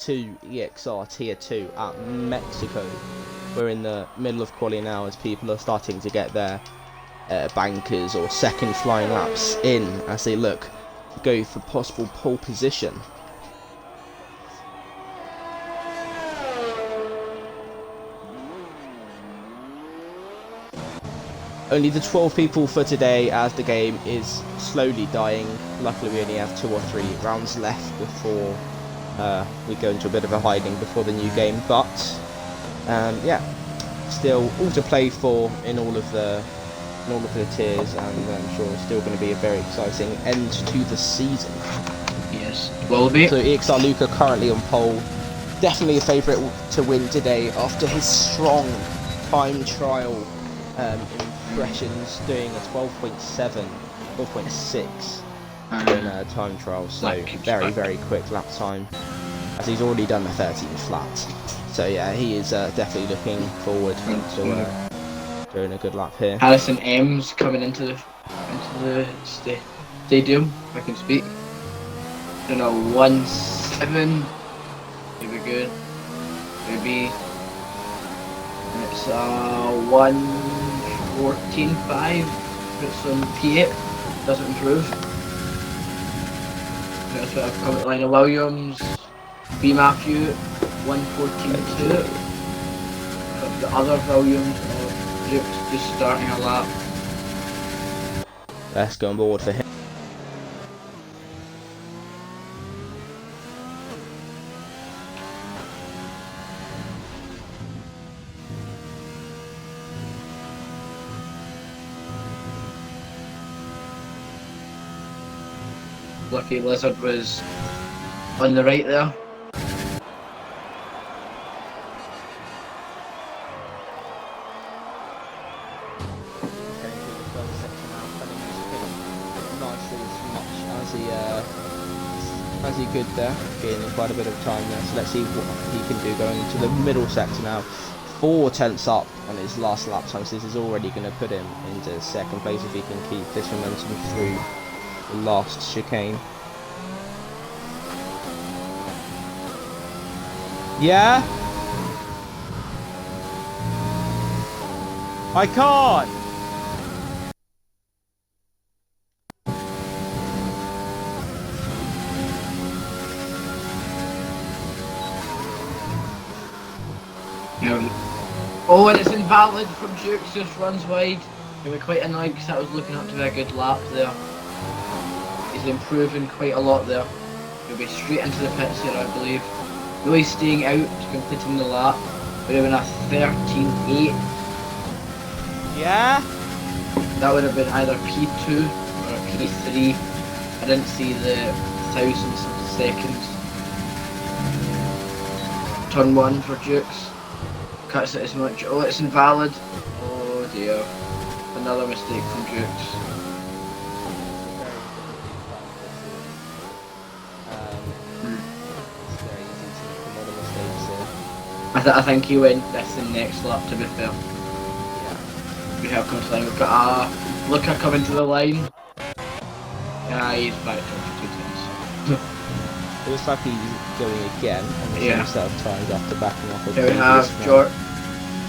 to EXR Tier 2 at Mexico. We're in the middle of quali now as people are starting to get their bankers or second flying laps in as they look to go for possible pole position. Only the 12 people for today as the game is slowly dying. Luckily we only have 2 or 3 rounds left before we go into a bit of a hiding before the new game, but yeah, still all to play for in all of the tiers, and I'm sure it's still going to be a very exciting end to the season. Yes, will be. So EXR Luca currently on pole, definitely a favourite to win today after his strong time trial impressions, doing a 12.7, 12.6 in time trial, so very quick lap time, as he's already done a 13 flat. So yeah, he is definitely looking forward to doing a good lap here. Harrison M's coming into the stadium, if I can speak. I don't know, 1.7, maybe good, maybe. And it's 1.14.5. It's on P8, doesn't improve. That's what I've come at Lionel Williams, B Matthew, 1.14.2. The other Williams just starting a lap. Let's go on board for him. Lucky Lizard was on the right there. As he could there, gaining quite a bit of time there. So let's see what he can do going into the middle sector now. 4 tenths up on his last lap time, so this is already going to put him into second place if he can keep this momentum through the last chicane. Yeah? I can't! Oh, and it's invalid from Jukes, just runs wide. They were quite annoyed because that was looking up to be a good lap there. He's improving quite a lot there. He'll be straight into the pits here, I believe. Really staying out to completing the lap. Would have been a 13.8. Yeah? That would have been either P2 or a P3. I didn't see the thousandths of seconds. Turn 1 for Jukes. Cuts it as much. Oh, it's invalid. Oh dear. Another mistake from Jukes. I think he went this in next lap, to be fair. Yeah. We have come to the line. We've got Luca coming to the line. Yeah, he's back to 2 tenths. It looks like he's going again on the same set of times after backing off. Here we have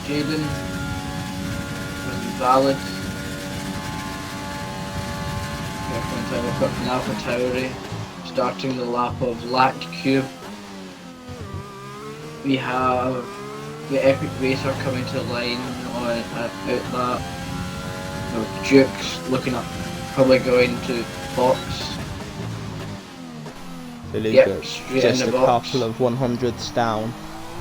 Jaden. Invalid. We've got Alpha Tauri starting the lap of Lac Cube. We have the Epic Racer coming to the line on out lap. Jukes looking up, probably going to box. So Lucas just a couple of 100ths down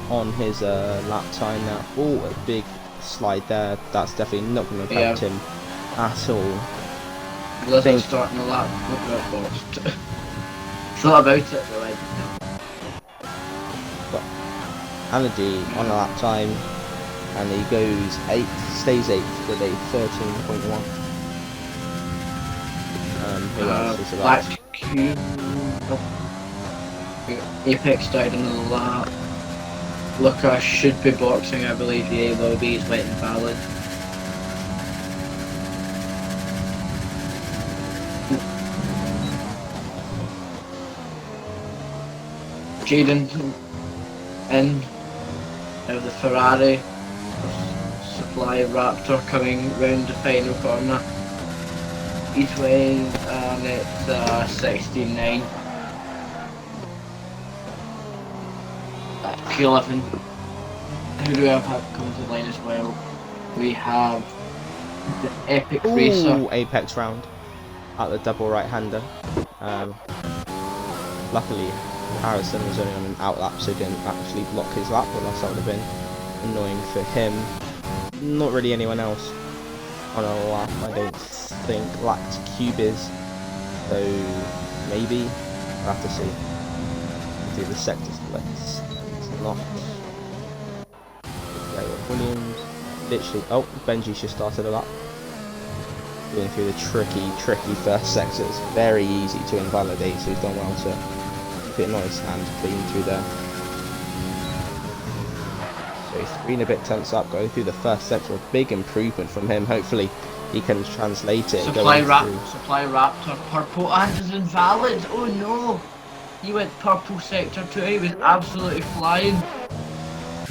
on his lap time now. Oh, a big slide there. That's definitely not going to affect him at all. Lizard starting the lap. Thought about it, but like. Andy on a lap time, and he goes 8th, stays 8th with a 13.1. Who else is about? Black Cube. Apex died in the lap. Luca should be boxing, I believe. Yeah, will be. He's wet invalid. Jaden in. Now the Ferrari Supply Raptor coming round the final corner. Each way, and it's 69. P11. Who do we have coming to the line as well? We have the Epic Racer. Ooh, apex round at the double right-hander. Luckily, Harrison was only on an out lap, so didn't actually block his lap, or else that would have been annoying for him. Not really anyone else on a lap, I don't think. Lacked Cube is, so maybe I'll have to see. Do the sector splits. It's not. Williams, literally. Oh, Benji's just started a lap. Going through the tricky first sector. It's very easy to invalidate, so he's done well to keep it nice and clean through there. So he's been a bit tense up going through the first sector. A big improvement from him. Hopefully he can translate it. Supply Raptor purple and is invalid. Oh no! He went purple sector 2. He was absolutely flying.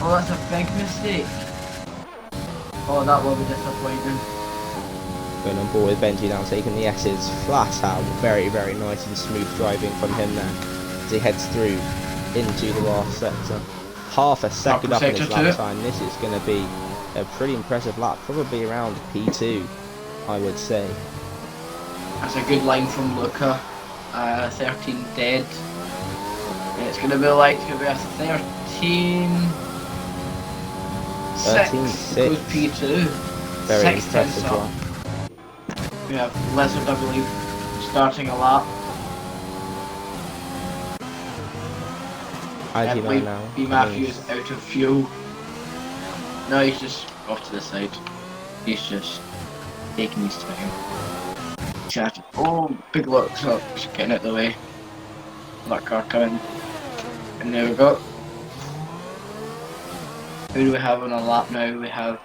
Oh, that's a big mistake. Oh, that will be disappointing. Going on board with Benji now, taking the S's flat out. Very nice and smooth driving from him there as he heads through into the last sector. Half a second up in his lap time. This is going to be a pretty impressive lap, probably around P2, I would say. That's a good line from Luca. 13 dead. And it's going to be like, it's going to be a 13-6 goes P2. Very impressive one. We have Lizard, I believe, starting a lap. ID9 now. B Matthews out of fuel. No, he's just off to the side. He's just taking his time. Chat. Oh, big locks up. Just getting out of the way. That car coming. And there we go. Who do we have on a lap now? We have,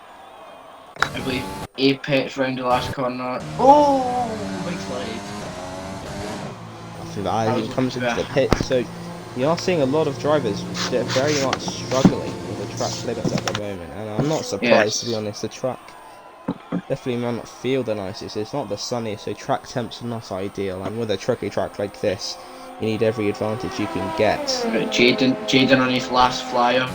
I believe, Apex round the last corner. Oh, big slide. After that, he comes into the pit. So you are seeing a lot of drivers that are very much struggling with the track limits at the moment, and I'm not surprised, to be honest. The track definitely might not feel the nicest. It's not the sunniest, so track temps are not ideal, and with a tricky track like this, you need every advantage you can get. Jaden on his last flyer.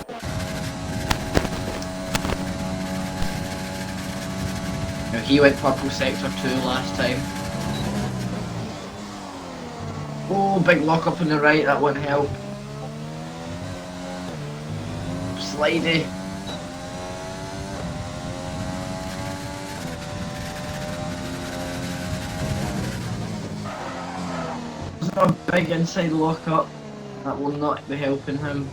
Now he went purple sector 2 last time. Oh, big lock up on the right, that won't help. Slidey. There's a big inside lock up. That will not be helping him.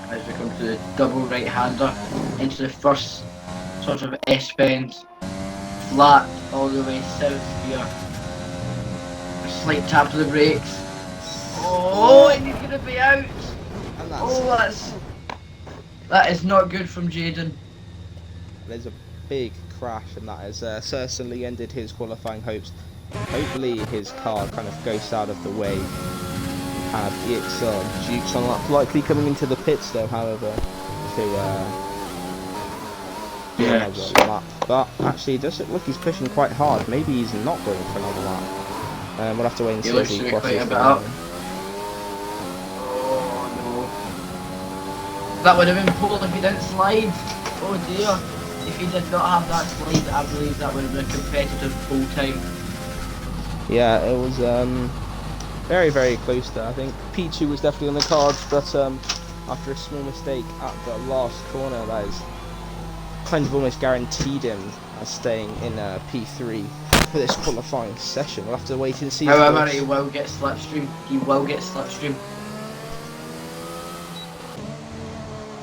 As we come to the double right-hander into the first sort of S-bend, flat all the way south here. A slight tap of the brakes. Oh, and he's gonna be out. And that is not good from Jaden. There's a big crash, and that has certainly ended his qualifying hopes. Hopefully his car kind of goes out of the way. Have the Exr Dukes on lap, likely coming into the pits though, however, to lap. But actually it does look like he's pushing quite hard. Maybe he's not going for another lap. We'll have to wait and see as he crosses down. Oh no. That would have been pulled if he didn't slide. Oh dear. If he did not have that slide, I believe that would have been a competitive full time. Yeah, it was very close there. I think P2 was definitely on the cards, but after a small mistake at the last corner, that is kind of almost guaranteed him staying in P3 for this qualifying session. We'll have to wait and see. However, he will get slipstream. He will get slipstream.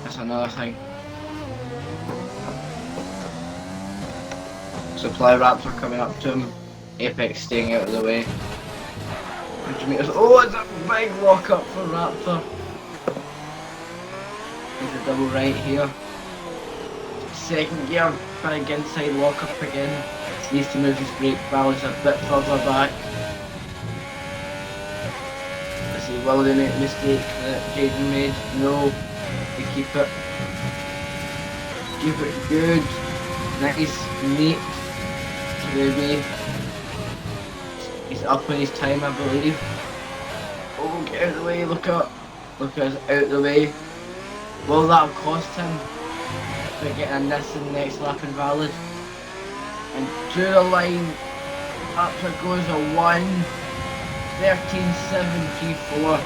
That's another thing. Supply Raptor coming up to him. Apex staying out of the way. 100 meters. Oh, it's a big lock up for Raptor. There's a double right here. Second gear, big inside lock up again. Needs to move his brake balance a bit further back. Will they make the mistake that Jaden made? No. They keep it. Keep it good. Nice, neat. Maybe. He's up on his time, I believe. Oh, get out of the way, look at out of the way. Will that have cost him for getting this in the next lap invalid? And to the line, up there goes a 1:13.734.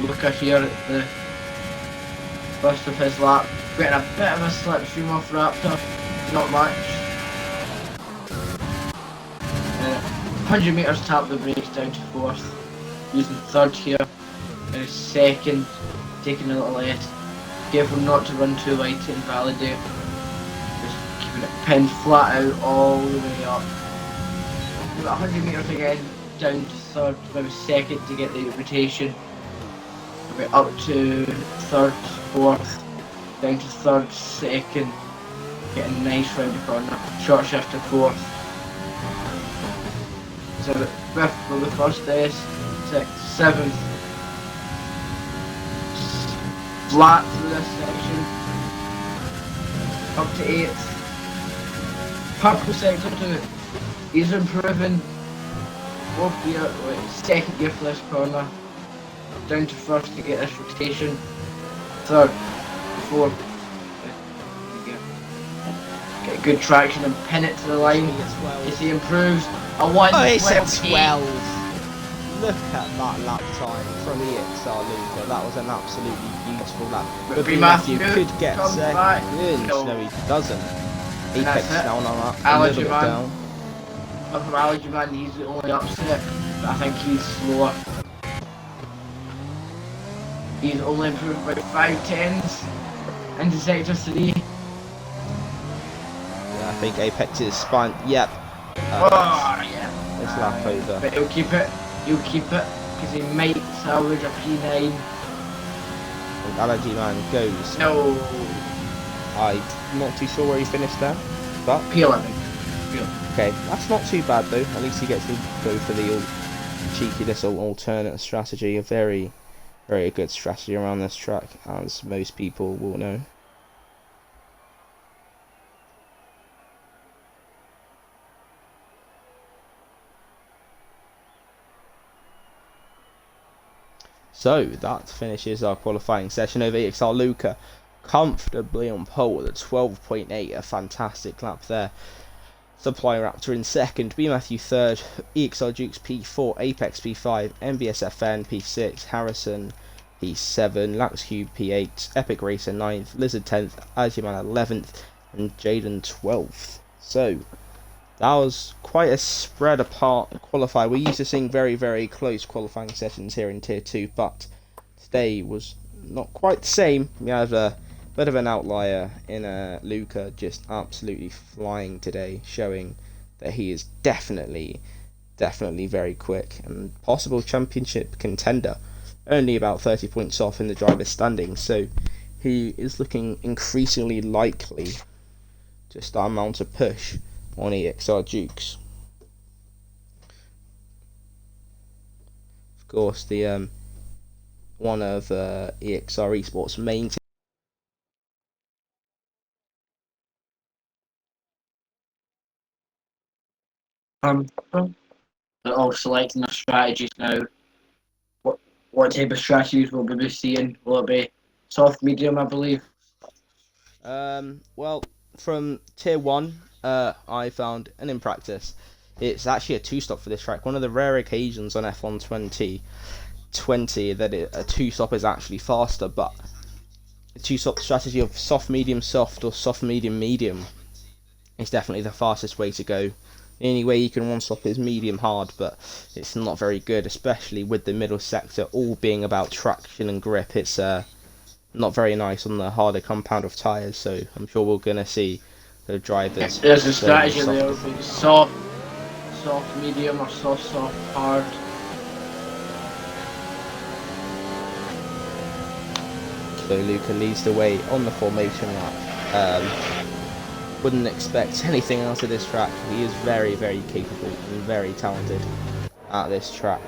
Look at here at the first of his lap, getting a bit of a slipstream off Raptor, not much. 100 metres tap the brakes down to 4th, using 3rd here, and 2nd, taking a little less. Careful not to run too light to invalidate, just keeping it pinned flat out all the way up. About 100 metres again, down to 3rd, maybe 2nd to get the rotation. Up to 3rd, 4th, down to 3rd, 2nd, getting nice round the corner, short shift to 4th. So 5th will the first S, 6th, 7th, flat through this section, up to 8th, purple sector 2, he's improving, 4th gear, 2nd gear for this corner, down to 1st to get this rotation, 3rd, 4th, get good traction and pin it to the line, as he improves, a 1:12. Oh, it's a 12. Look at that lap time from Exr Luca. That was an absolutely beautiful lap. But Matthew could get second. No, he doesn't. Apex down on that. A little bit down. But from Alajuman, he's the only upset. But I think he's slower. He's only improved by 5/10s into sector 3. Yeah, I think Apex is spun. Yep. Yeah. This lap over. But he'll keep it, because he might salvage a P9. And Alajuman goes. No. I'm not too sure where he finished there, but P11. Okay, that's not too bad though. At least he gets to go for the cheeky little alternate strategy. A very, very good strategy around this track, as most people will know. So that finishes our qualifying session over Exr Luca, comfortably on pole with a 12.8, a fantastic lap there. Supply Raptor in 2nd, B Matthew 3rd, Exr Dukes P4, Apex P5, MBSFN P6, Harrison P7, Lax Cube P8, Epic Racer 9th, Lizard 10th, Ajiman 11th, and Jaden 12th. So that was quite a spread apart qualifier. We're used to seeing very, very close qualifying sessions here in Tier 2, but today was not quite the same. We had a bit of an outlier in Luca just absolutely flying today, showing that he is definitely very quick and possible championship contender. Only about 30 points off in the driver's standing, so he is looking increasingly likely to start mount a push on Exr Dukes. Of course, the one of Exr Esports main They're all selecting their strategies now. What type of strategies will we be seeing? Will it be soft, medium, I believe? Well, from Tier 1, I found, and in practice, it's actually a 2-stop for this track. One of the rare occasions on F1 2020 that a 2-stop is actually faster, but the 2-stop strategy of soft, medium, soft, or soft, medium, medium is definitely the fastest way to go. The only way you can 1-stop is medium hard, but it's not very good, especially with the middle sector all being about traction and grip. It's not very nice on the harder compound of tyres, so I'm sure we're going to see the drivers. There's a strategy there, soft, medium, or soft, hard. So Luca leads the way on the formation lap. Wouldn't expect anything else of this track. He is very, very capable and very talented. at this track.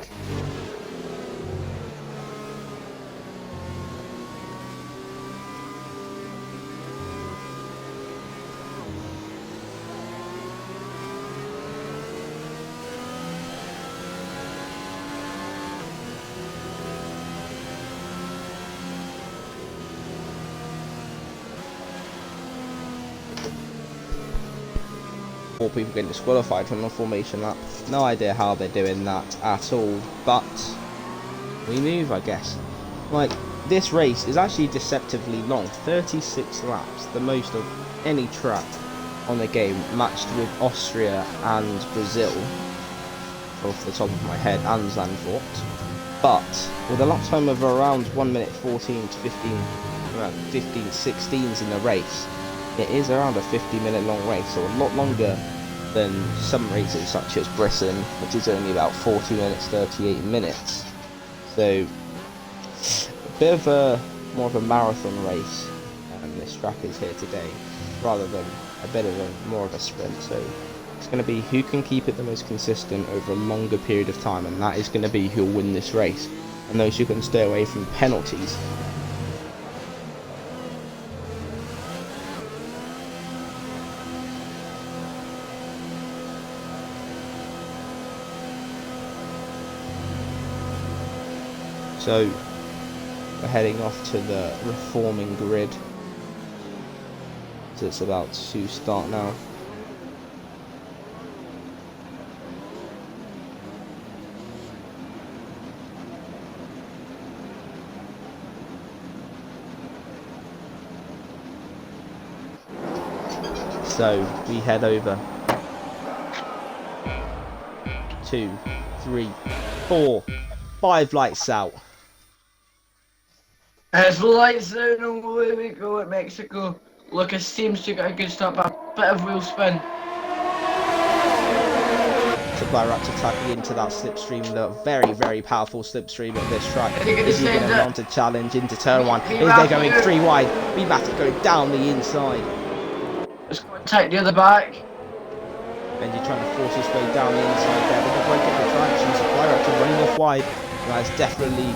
More people getting disqualified from the formation lap. No idea how they're doing that at all, but we move, I guess. Like, this race is actually deceptively long, 36 laps, the most of any track on the game, matched with Austria and Brazil, off the top of my head, and Zandvoort. But with a lap time of around 1 minute 14 to 15, around 15 16s in the race, it is around a 50-minute long race, so a lot longer than some races such as Britain, which is only about 40 minutes, 38 minutes. So a bit of a more of a marathon race, and this track is here today, rather than a bit of a more of a sprint. So it's going to be who can keep it the most consistent over a longer period of time, and that is going to be who will win this race, and those who can stay away from penalties. So we're heading off to the reforming grid. So it's about to start now. So we head over. 2, 3, 4, 5 lights out. As the lights out and away we go at Mexico. Lucas seems to get a good start, but a bit of wheel spin. Supply Raptor tapping into that slipstream, the very, very powerful slipstream of this track. Is he going to mount a challenge into turn 1? Is they going 3 wide? B-Math going down the inside. It's going tight near the back. Benji trying to force his way down the inside there, but before he gets the traction, Supply Raptor running off wide. And that's definitely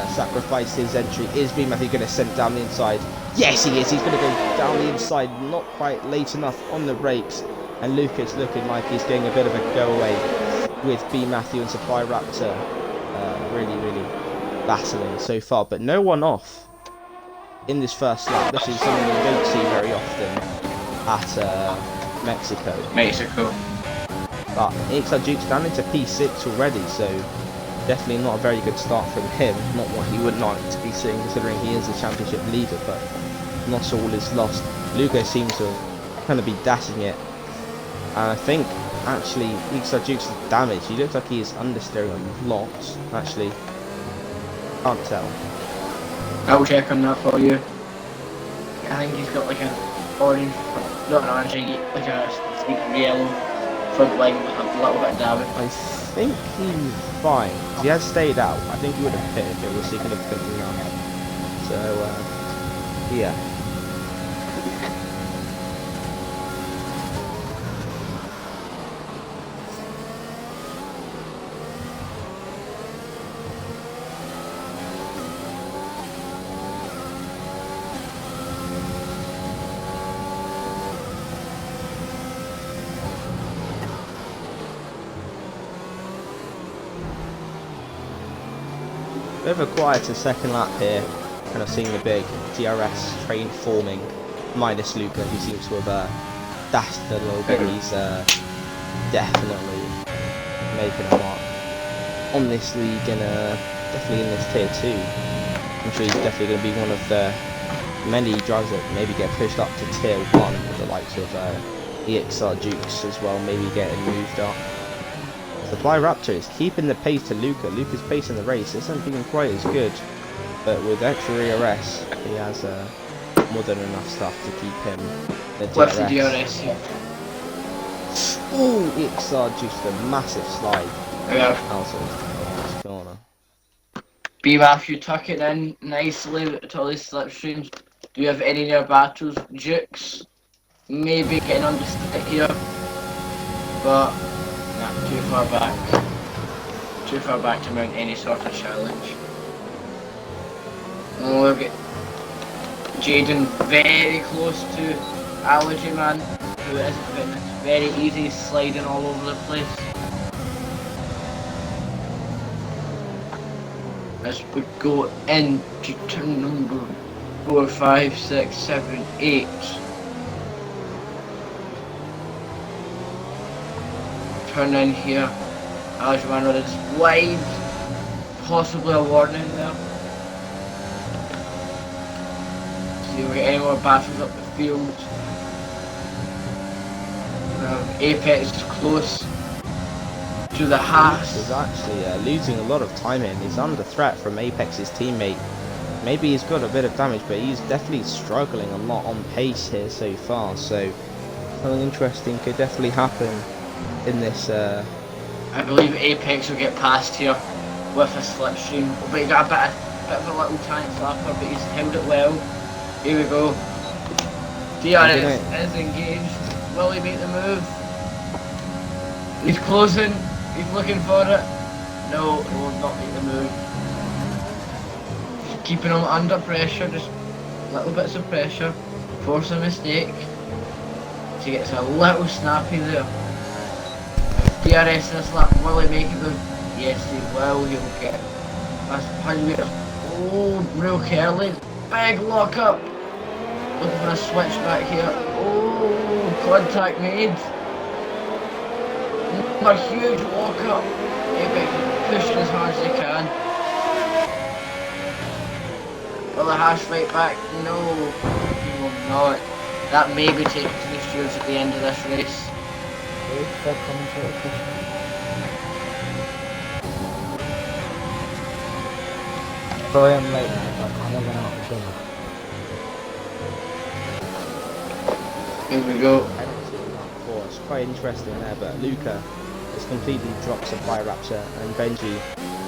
sacrificed his entry. Is B-Math going to send down the inside? Yes, he is. He's going to go down the inside, not quite late enough on the brakes. And Lucas looking like he's getting a bit of a go away with B Matthew and Supply Raptor really, really battling so far. But no one off in this first lap. This is something you don't see very often at Mexico. But Exr Duke's down into P6 already, so definitely not a very good start from him. Not what he would like to be seeing, considering he is the championship leader, but not all is lost. Lugo seems to kind of be dashing it. And I think, actually, Exr Duke's damage. He looks like he is understeering a lot, actually. Can't tell. I'll check on that for you. I think he's got like an orange, not an orange, like a yellow front line with a little bit of damage. I think he's fine. He has stayed out. I think he would have hit if it was significantly enough. So, yeah. Bit of a quieter second lap here, kind of seeing the big DRS train forming, minus Luca, who seems to have dashed a little bit. He's definitely making a mark on this league and definitely in this tier 2. I'm sure he's definitely going to be one of the many drivers that maybe get pushed up to tier 1 with the likes of Exr Dukes as well, maybe getting moved up. Supply Raptor is keeping the pace to Luca. Luca's pace in the race isn't being quite as good, but with extra ERS, he has more than enough stuff to keep him the DRS. What's the DRS? Yeah. Ooh, Exr just a massive slide Yeah. out of the corner. B-Math, you tuck it in nicely to all these slipstreams. Do you have any near battles? Dukes, maybe getting on the stick here, but not too far back. too far back to mount any sort of challenge. Oh, look at Jaden very close to Allergy Man, who is fitness. Very easy, sliding all over the place. As we go into turn number 4, 5, 6, 7, 8. Turn in here. Allergy Man is wide. Possibly a warning there. See if we get any more battles up the field. Apex is close to the Haas. He's actually losing a lot of time here. He's under threat from Apex's teammate. Maybe he's got a bit of damage, but he's definitely struggling a lot on pace here so far. So something interesting could definitely happen in this. I believe Apex will get past here with a slipstream, but he got a bit of a little tank slapper, but he's held it well. Here we go. DRS is engaged. Will he make the move? He's closing. He's looking for it. No, he will not make the move. Just keeping him under pressure, just little bits of pressure. Force a mistake. He gets a little snappy there. DRS this lap, will he make the move? Yes, he will. He'll get that's 100 meters. Oh, real curly. Big lock up. Looking for a switch back here. Oh, contact made. A huge walk up. Apex pushing as hard as they can. Will the Haas fight back? No, he will not. That may be taken to the stewards at the end of this race. Sorry I'm late, but I kind of went out of dinner. Here we go. I don't see that before. It's quite interesting there, but Luca has completely dropped Supply Raptor, and Benji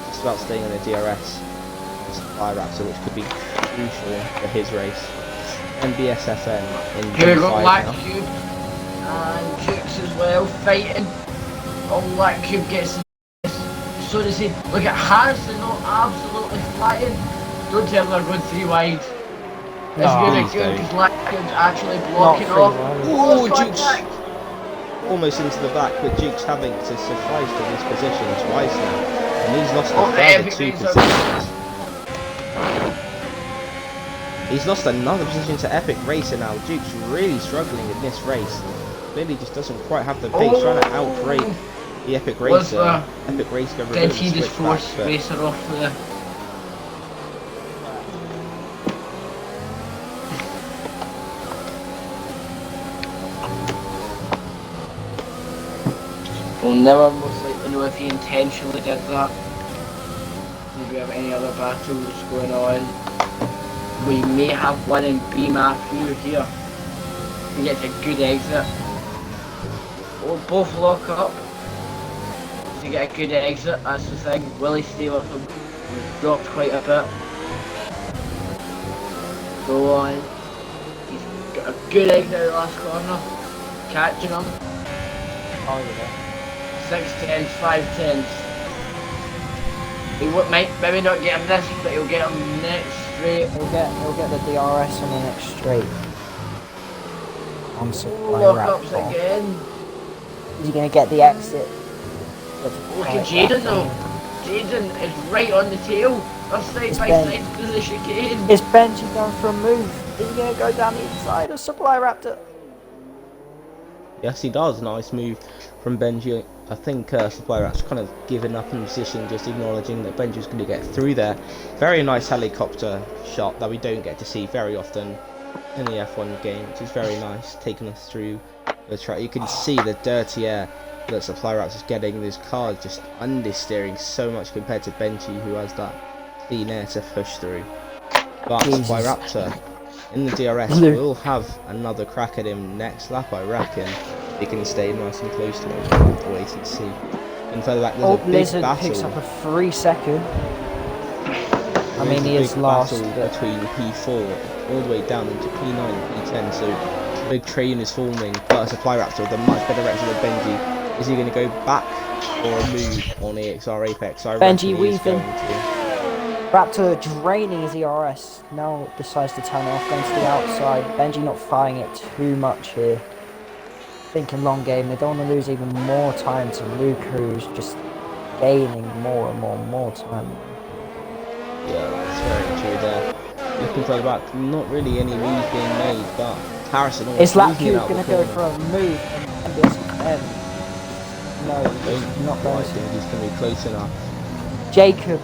just about staying on the DRS Supply Raptor, which could be crucial for his race. MBSFN in Here we go, G5 Black now. Cube and Jukes as well, fighting. Oh, Black Cube gets this. So does he. Look at Harrison, not absolutely flying. Don't tell me they're going 3 wide. It's really good because Black Cube's actually blocking off. Oh, Jukes almost into the back, but Jukes having to suffice to this position twice now, and he's lost a further 2 positions. He's lost another position to Epic Racer now. Duke's really struggling in this race. Clearly just doesn't quite have the pace, trying to outbrake the Epic Racer. Epic Racer Did he just force Racer off there? We'll never most likely know if he intentionally did that. If we have any other battles going on. We may have one in B Matthew here. He gets a good exit. We'll both lock up. To get a good exit, that's the thing. Will he stay with him? We've dropped quite a bit. Go on. He's got a good exit at the last corner. Catching him. Oh yeah. 6-10s, 5-10s. He might maybe not get him this, but he'll get him next straight. He'll get the DRS on the next straight. I'm Supply Lock-ups Raptor. again. Is he gonna get the exit? Look at Jaden though. Jaden is right on the tail. They're side by side to the chicane. Is Benji going for a move? Is he gonna go down the inside of Supply Raptor? Yes, he does. Nice move from Benji. I think Supply Rap's kind of given up in position, just acknowledging that Benji's going to get through there. Very nice helicopter shot that we don't get to see very often in the F1 game, which is very nice, taking us through the track. You can see the dirty air that Supply Rap's is getting. This car is just understeering so much compared to Benji, who has that clean air to push through. But Supply Raptor in the DRS will have another crack at him next lap, I reckon. He can stay nice and close to him. We'll have to wait and see. And further back, there's a big Lizard battle. picks up a 3-second. I mean, he is last. Between P4 all the way down into P9 and P10, so a big train is forming. But Supply Raptor with a much better exit than Benji. Is he going to go back or a move on EXR Apex? I Benji reckon he's weaving. going to. Raptor draining his ERS. Now decides to turn off, going to the outside. Benji not firing it too much here. Thinking long game. They don't want to lose even more time to Luke, who's just gaining more and more time. Yeah, that's very true there. Looking for the back, not really any moves being made, but Harrison almost Is Lap losing it Cube out going the to go corner. for a move and MBSFN? No, he's not I going think to. he's going to be close enough. Jacob,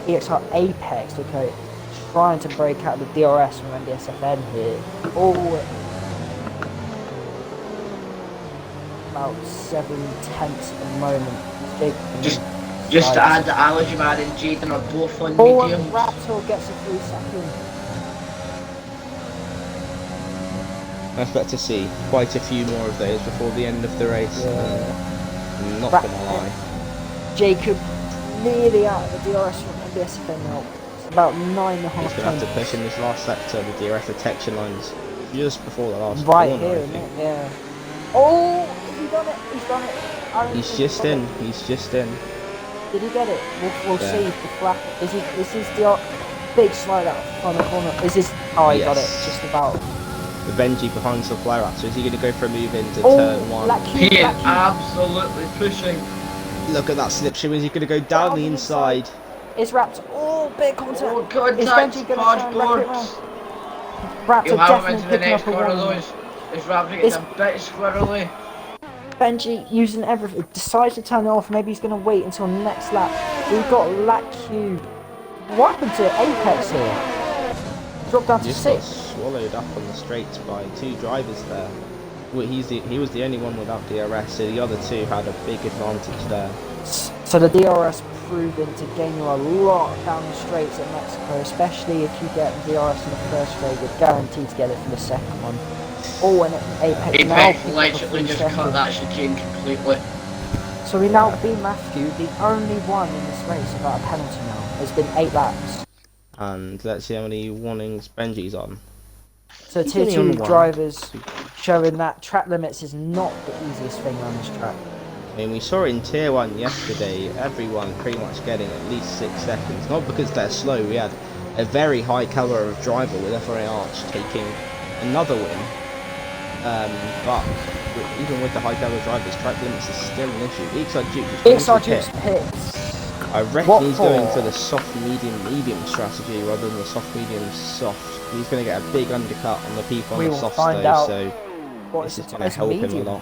EXR Apex, okay, trying to break out the DRS from MBSFN here. Oh, about 7/10 at the moment. Jacob Just to add the allergy man and Jaden are both on oh, medium. Raptor gets a 3-second. I expect to see quite a few more of those before the end of the race. I'm not going to lie. Jacob nearly out of the DRS from MBSFN now. It's about 9.5 He's going to have to push in this last sector. The DRS detection lines just before the last right corner, here, I isn't think. it? Yeah. Oh, has he done it? He's done it. I don't He's think just got in. it. He's just in. Did he get it? We'll Yeah. see. The flap. Is his big slide out on the corner? Is his? Oh, he got it. Yes. Just about. The Benji behind Supply Raptor. Is he going to go for a move into Oh, turn one? Black He Cube, is Black Cube. absolutely pushing. Look at that slip shimmy. Is he going to go down the inside? It's Raptor. Oh, big contact. Oh, good, Is that's Benji going to try and wreck it round? Raptor You'll have him definitely into the picking next up a corner though. one. It's Raptor gets a bit squirrely. Benji using everything, decides to turn it off. Maybe he's going to wait until next lap. We've got Black Cube. What happened to Apex here? Dropped down to Just got 6. swallowed up on the straights by two drivers there. Well, he was the only one without DRS, so the other two had a big advantage there. So the DRS proving to gain you a lot down the straights at Mexico, especially if you get the DRS in the first straight, you're guaranteed to get it for the second one. Oh, and Apex now Apex picked up a literally just 3-second. cut that chicane completely. So we now beat Matthew, the only one in this race without a penalty now. It's been 8 laps. And let's see how many warnings Benji's on. So He's tier only on 2 one. drivers showing that track limits is not the easiest thing on this track. I mean, we saw in Tier 1 yesterday, everyone pretty much getting at least 6 seconds. Not because they're slow, we had a very high caliber of driver with FRA Arch taking another win. But even with the high caliber drivers, track limits is still an issue. EXR Duke Pits. I reckon What he's for? going for the soft medium strategy rather than the soft medium soft. He's going to get a big undercut on the people We on the will soft find though, out. so What this is is it? going to help him a lot.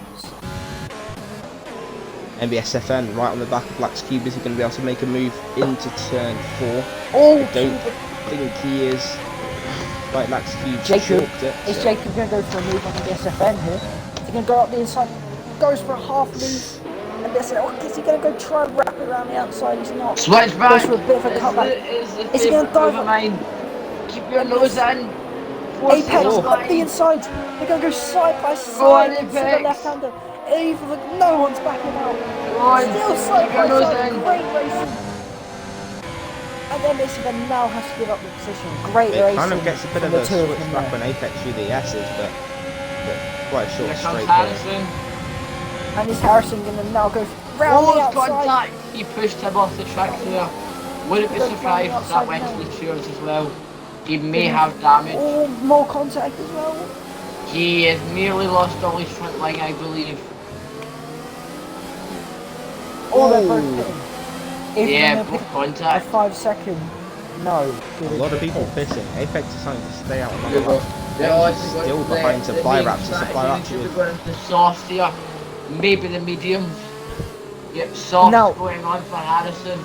MBSFN right on the back of Black's Cube. Is he going to be able to make a move into turn 4? Oh, I don't think he is. Right, Black's Cube Jacob. chalked it, Is so- Jacob going to go for a move on the SFN here? Is he going to go up the inside? Goes for a half move. And is he going to go try and wrap it around the outside? He's not. Switch back! Goes for a bit of a cutback. Is he going to dive? Keep your nose in! Apex Oh. up the inside. They're going to go side by Go side on, into the Apex. left-hander. Even no one's backing out. Go on, Still side keep by your nose side. in. Great racing. And then Mason now has to give up the position. Great It racing. kind of gets a bit from of the a two of switch them back there. when Apex through the S's, but quite a short Here comes straight there. Harrison. And is Harrison going to now go round the Oh, outside? contact! He pushed him off the track there. Wouldn't be Goes surprised round if the that went outside to now. the stewards as well. He may have damage. Oh, more contact as well. He has nearly lost all his front leg, I believe. Oh, they're Oh. both pitting. Even Yeah, though both they picked contact. A 5-second. No. A lot of people pissing. Apex is trying to stay out on the Google. lap. Still behind Supply Raps. Supply Raps Should be with going into soft here. Maybe the mediums. Yep, soft No. going on for Harrison.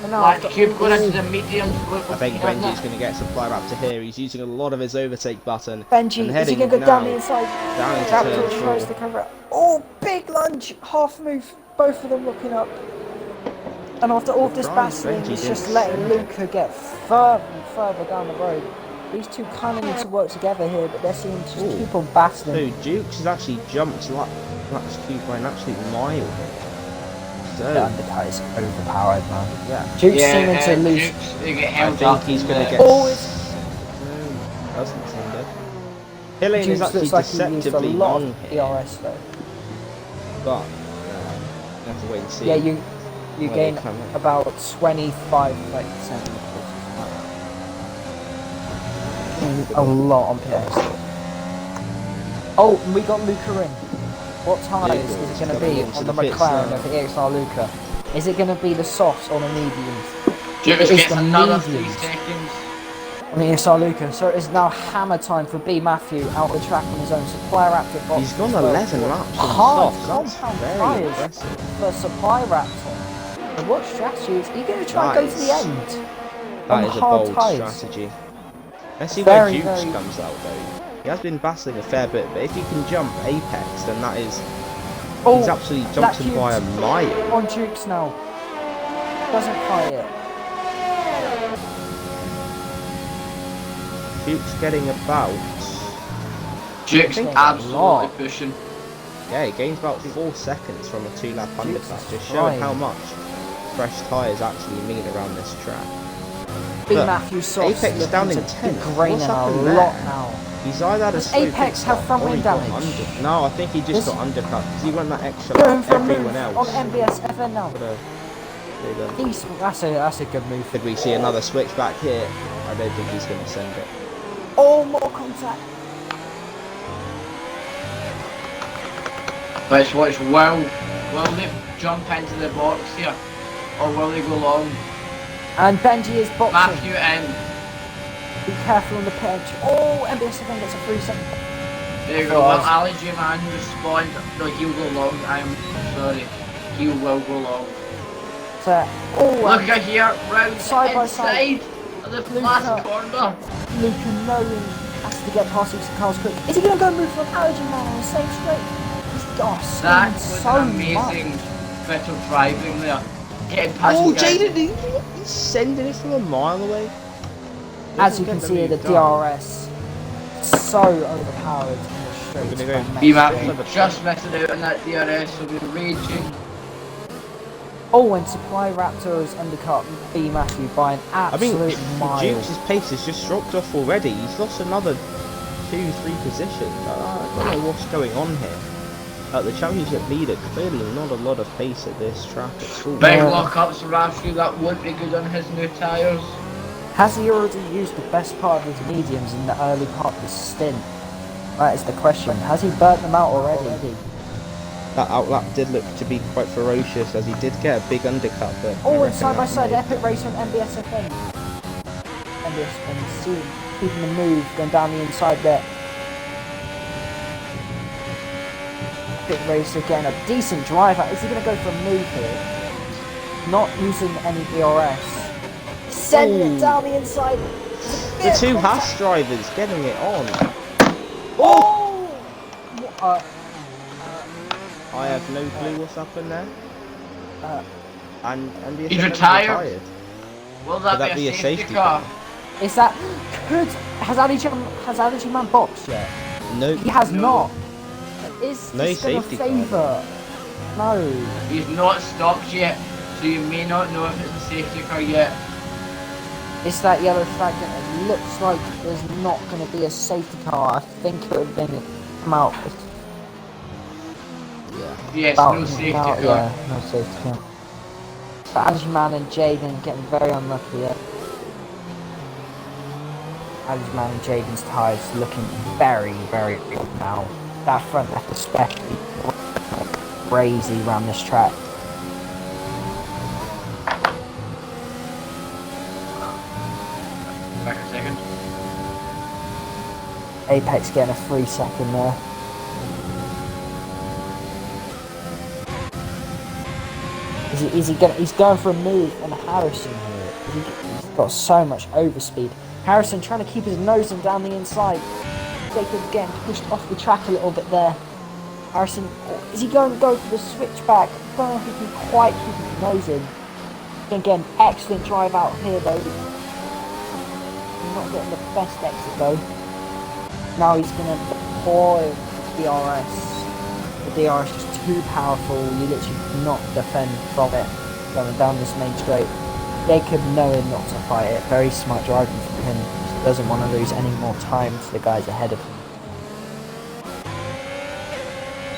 And now Like after Cube all going into this, the mediums. I think Benji's going to get Supply Raptor here. He's using a lot of his overtake button. Benji, and is he heading going to go down now the inside? down into Raptor turn tries 4. to cover it. Oh, big lunge. Half move. Both of them looking up. And after all this Surprise, battling, Benji he's did just letting so. Luca get further and further down the road. These two kind of need to work together here, but they seem to just Ooh. keep on battling. So Dukes has actually jumped Black's Cube by an absolute mile here. The So, undercut is overpowered, man. yeah. Duke's seeming to lose. They get I held think up he's in going the- to get... Oh, it's- No, doesn't sound good. Hillian is Dukes actually looks like he used a deceptively lot long of here, DRS though. but You have to wait and see. Yeah, you where they gain come in. about 25-30%. A lot on PS. Oh, and we got Luca in. What tyres Luca is is it going to coming be into on the the pits McLaren now. of the EXR Luca? Is it going to be the softs or the mediums? Jukes It is gets the another 3 mediums. seconds. On the EXR Luca, so it's now hammer time for B Matthew out the track on his own Supply Raptor box. He's gone as well. 11 laps on Hard softs. That's compound very tyres impressive. for Supply Raptor. And what strategy is he going to try and go to the end? That on is a hard bold tyres. strategy. Let's see Very, where Dukes very- comes out though. He has been battling a fair bit, but if he can jump Apex, then that is... he's absolutely jumped him by a mile. On Dukes now. Doesn't fight it. Dukes getting about... Jukes think absolutely a lot. pushing. yeah, he gains about 4 seconds from a 2-lap undercut, is just showing how flying. much fresh tyres actually mean around this track. B Look, Matthew softs Apex is down in looking to 10th. be graining What's a happened lot there? now. He's either had a Does slow Apex pit have stop front or wing he got damage? No, I think he just Does- got undercut because he went that extra Going lap. for a Everyone move else on MBS FN now. would have... Decent. That's a good move. Could we see another switch back here? I don't think he's going to send it. Oh, more contact. Let's watch, will they jump into the box here? Or will they go long? And Benji is boxing. Matthew in. Be careful on the pitch. Oh, MBS FN gets a 3 second. There you go. Well, Ali J Man respawned. No, he'll go long. I'm sorry. He will go long. So, oh, Look at here, round Side by inside of the last Luca. corner. Luca knowing has to get past these cars quick. Is he going to go move for a Power Man on the same straight? He's That was so an amazing bit of driving there. Getting past Oh, the guy. Jaden, he's sending it from a mile away. As you can see, the DRS so overpowered in the I'm straight. gonna go B Matthew just missing out on that DRS, so we're raging. Oh, and Supply Raptors undercut B Matthew by an I mean, absolute mile. Dukes' pace has just dropped off already. He's lost another 2-3 positions. I don't know what's going on here. The championship leader, clearly not a lot of pace at this track at all. Big Yeah. lockups for Rafshu, that won't be good on his new tyres. Has he already used the best part of his mediums in the early part of the stint? That is the question. Has he burnt them out already? That outlap did look to be quite ferocious as he did get a big undercut, but... I Oh, and reckon side by that side, may- epic race from MBSFN. MBSFN, see, keeping the move, going down the inside there. Epic race again, a decent drive out. Is he going to go for a move here? Not using any DRS. Sending Ooh. it down the inside. The two Haas drivers getting it on. Oh! I have no clue what's happened there. And the He's attendant retired. Will Could that be a safety car? Is that... Has Ali Man boxed yet? Nope. He has No. not. Is No this going to safety car. favour? No. He's not stopped yet, so you may not know if it's a safety car yet. It's that yellow flag and it looks like there's not going to be a safety car. I think it would have been come out. Yes, About, no safety now- car. Yeah, no safety car. But Anjiman and Jaden getting very unlucky here. Anjiman and Jaden's tyres looking very, very good now. That front left especially crazy around this track. Back a second. Apex getting a 3 second there. He's going for a move on Harrison here. He's got so much overspeed. Harrison trying to keep his nose in down the inside. Jacob getting pushed off the track a little bit there. Harrison, is he going to go for the switchback? I don't know if he can quite keep his nose in. Again, excellent drive out here though. Not getting the best exit though. Now he's going to deploy the DRS. The DRS is too powerful, you literally cannot defend from it going down this main straight. Jacob knowing not to fight it, very smart driving from him. Doesn't want to lose any more time to the guys ahead of him.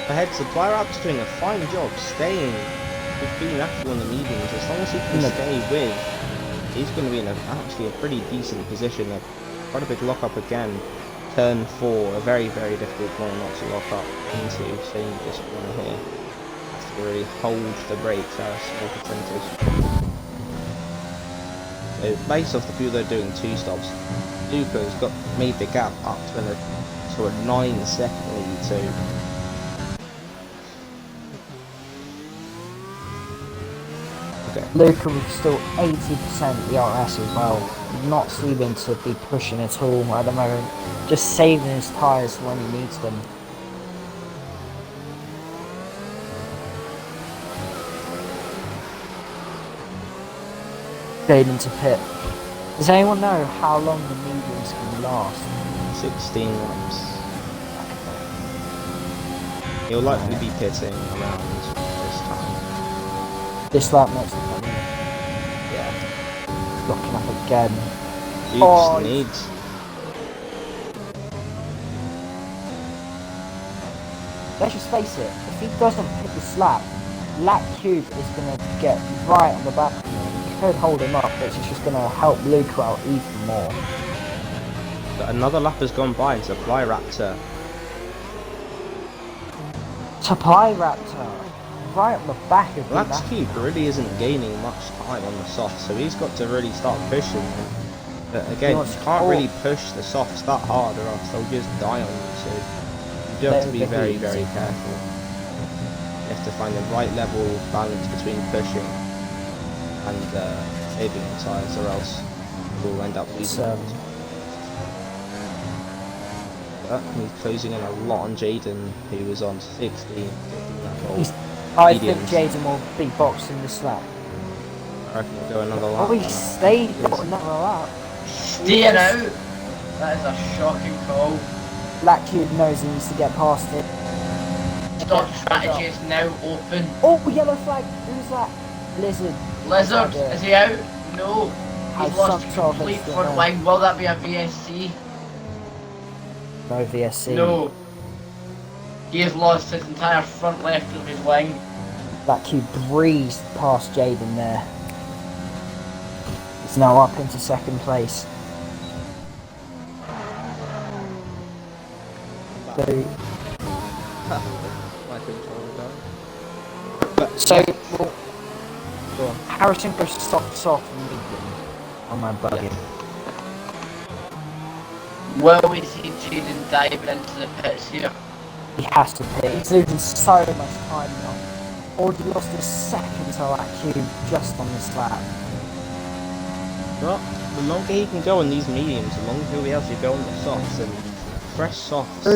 Ahead, Supply Raptor's doing a fine job staying with being active on the mediums, as long as he can stay with, he's going to be in actually a pretty decent position. Quite a big lock up again. Turn 4, a very, very difficult one not to lock up into. So you just want to here. Have to really hold the brakes at a small percentage. So based off the people that are doing 2 stops, Luca's made the gap up to a sort of 9-second lead. So Luca with still 80% ERS as well, not seeming to be pushing at all at the moment, just saving his tyres when he needs them. Jaden to pit. Does anyone know how long the mediums can last? 16 laps. He'll likely be pitting around this time. This lap next to him. Yeah. Locking up again. Dukes needs. Let's just face it, if he doesn't hit this lap Cube is going to get right on the back of him. He could hold him up, which is just going to help Luca out even more. But another lap has gone by and Supply Raptor. Right on the back of him. Cube really isn't gaining much time on the soft, so he's got to really start pushing. But again, you can't really push the softs that hard or else they'll just die on you, so you do have to be very, very careful. You have to find the right level of balance between pushing and saving the tyres, or else we'll end up losing it. But he's closing in a lot on Jaden, who was on 16. I think Jaden will be boxing this lap. I reckon we'll go another lap. Oh, he stayed for another lap. Staying out? That is a shocking call. Black Cube knows he needs to get past it. Stop strategy is now open. Oh, yellow flag. Who's that? Lizard. Lizard, is he out? No. He's lost some complete front wing. Will that be a VSC? No VSC. No. He has lost his entire front left of his wing. Black Cube breezed past Jaden there. He's now up into second place. So, Harrison goes soft medium on my buggy. Will we see Jaden diving into the pits here? He has to pit. He's losing so much time now. Already lost a second to that Cube just on this lap. Well, the longer he can go on these mediums, the longer he'll be able to go on the softs, and fresh softs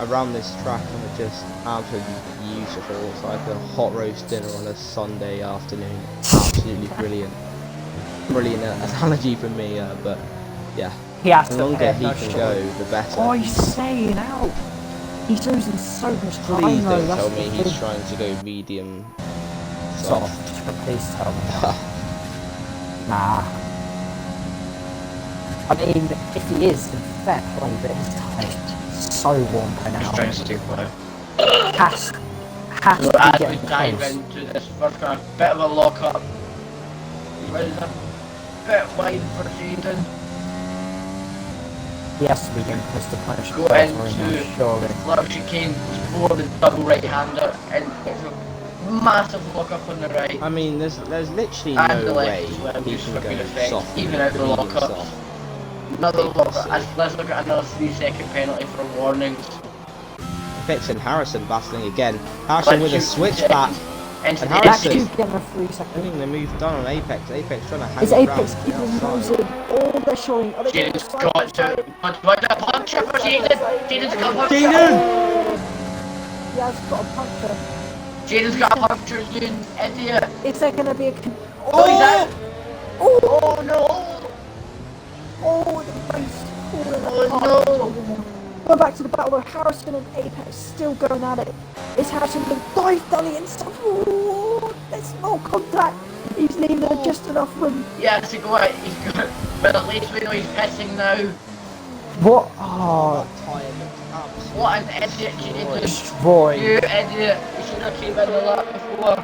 around this track are just absolutely beautiful. It's like a hot roast dinner on a Sunday afternoon. Absolutely brilliant. Brilliant analogy for me, but yeah. He has the to longer he can go, the better. Oh, he's staying out. He's losing so much time. Please don't tell me he's trying to go medium soft. Please tell me. Nah. I mean, if he is, then fair play, but his tyre's so warm by now. He's trying to stay quiet. Has to So be as we getting dive close. into this first kind of bit of a lock up. Where's a bit wide for Jaden? He has to be getting close to punish. Go into surely. Club chicane for the double right-hander, and it's a massive lock up on the right. I mean, there's literally And the no left way as well, he just can for go good effect, soft. even out the medium lock-up. soft. Another lock up. Let's look at another 3-second penalty for warnings. Pitts and Harrison battling again. Harrison with a switchback. Into And the Harrison- He's getting a 3 second. Getting the move done on Apex. Apex trying to hang Is around Apex the keeping his outside. nose in? Oh, they're showing. Are they going Jaden's side got by to. side? What a puncture for Jaden! Jaden's got a puncture! Jaden! He has got a puncture. Jaden's got a puncture, you idiot! Is there going to be a... Oh, he's out! Oh! Oh no! Oh, the race. Oh no! We're back to the battle of Harrison and Apex still going at it. Is Harrison going to dive down the inside? Oh, there's no contact. He's leaving it just enough room. Yeah, to go out, he's got. But at least we know he's pissing now. What? Oh, What an idiot, Jaden! destroyed. You idiot! You should have came in the lap before.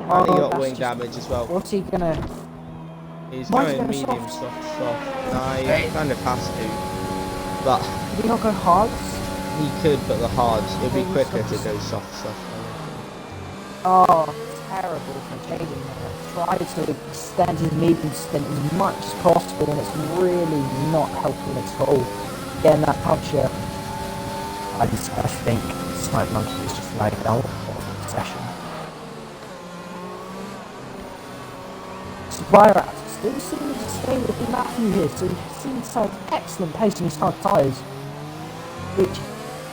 And he Oh, got that's wing just- damage as well. What's he gonna... He's Why is he going going medium, soft? soft. Nah, he Right. kind of has to. But Did he not go hard? he could, but the hards, it'd be Oh, quicker to soft. go soft. Oh, terrible for Jaden there. Try to extend his medium stint as much as possible, and it's really not helping at all. Getting that puncture. I think Snipe Monkey is just lagged out of the session. Spyrat still seems to stay with Matthew here, so he seems to have excellent pace in his hard tyres, which is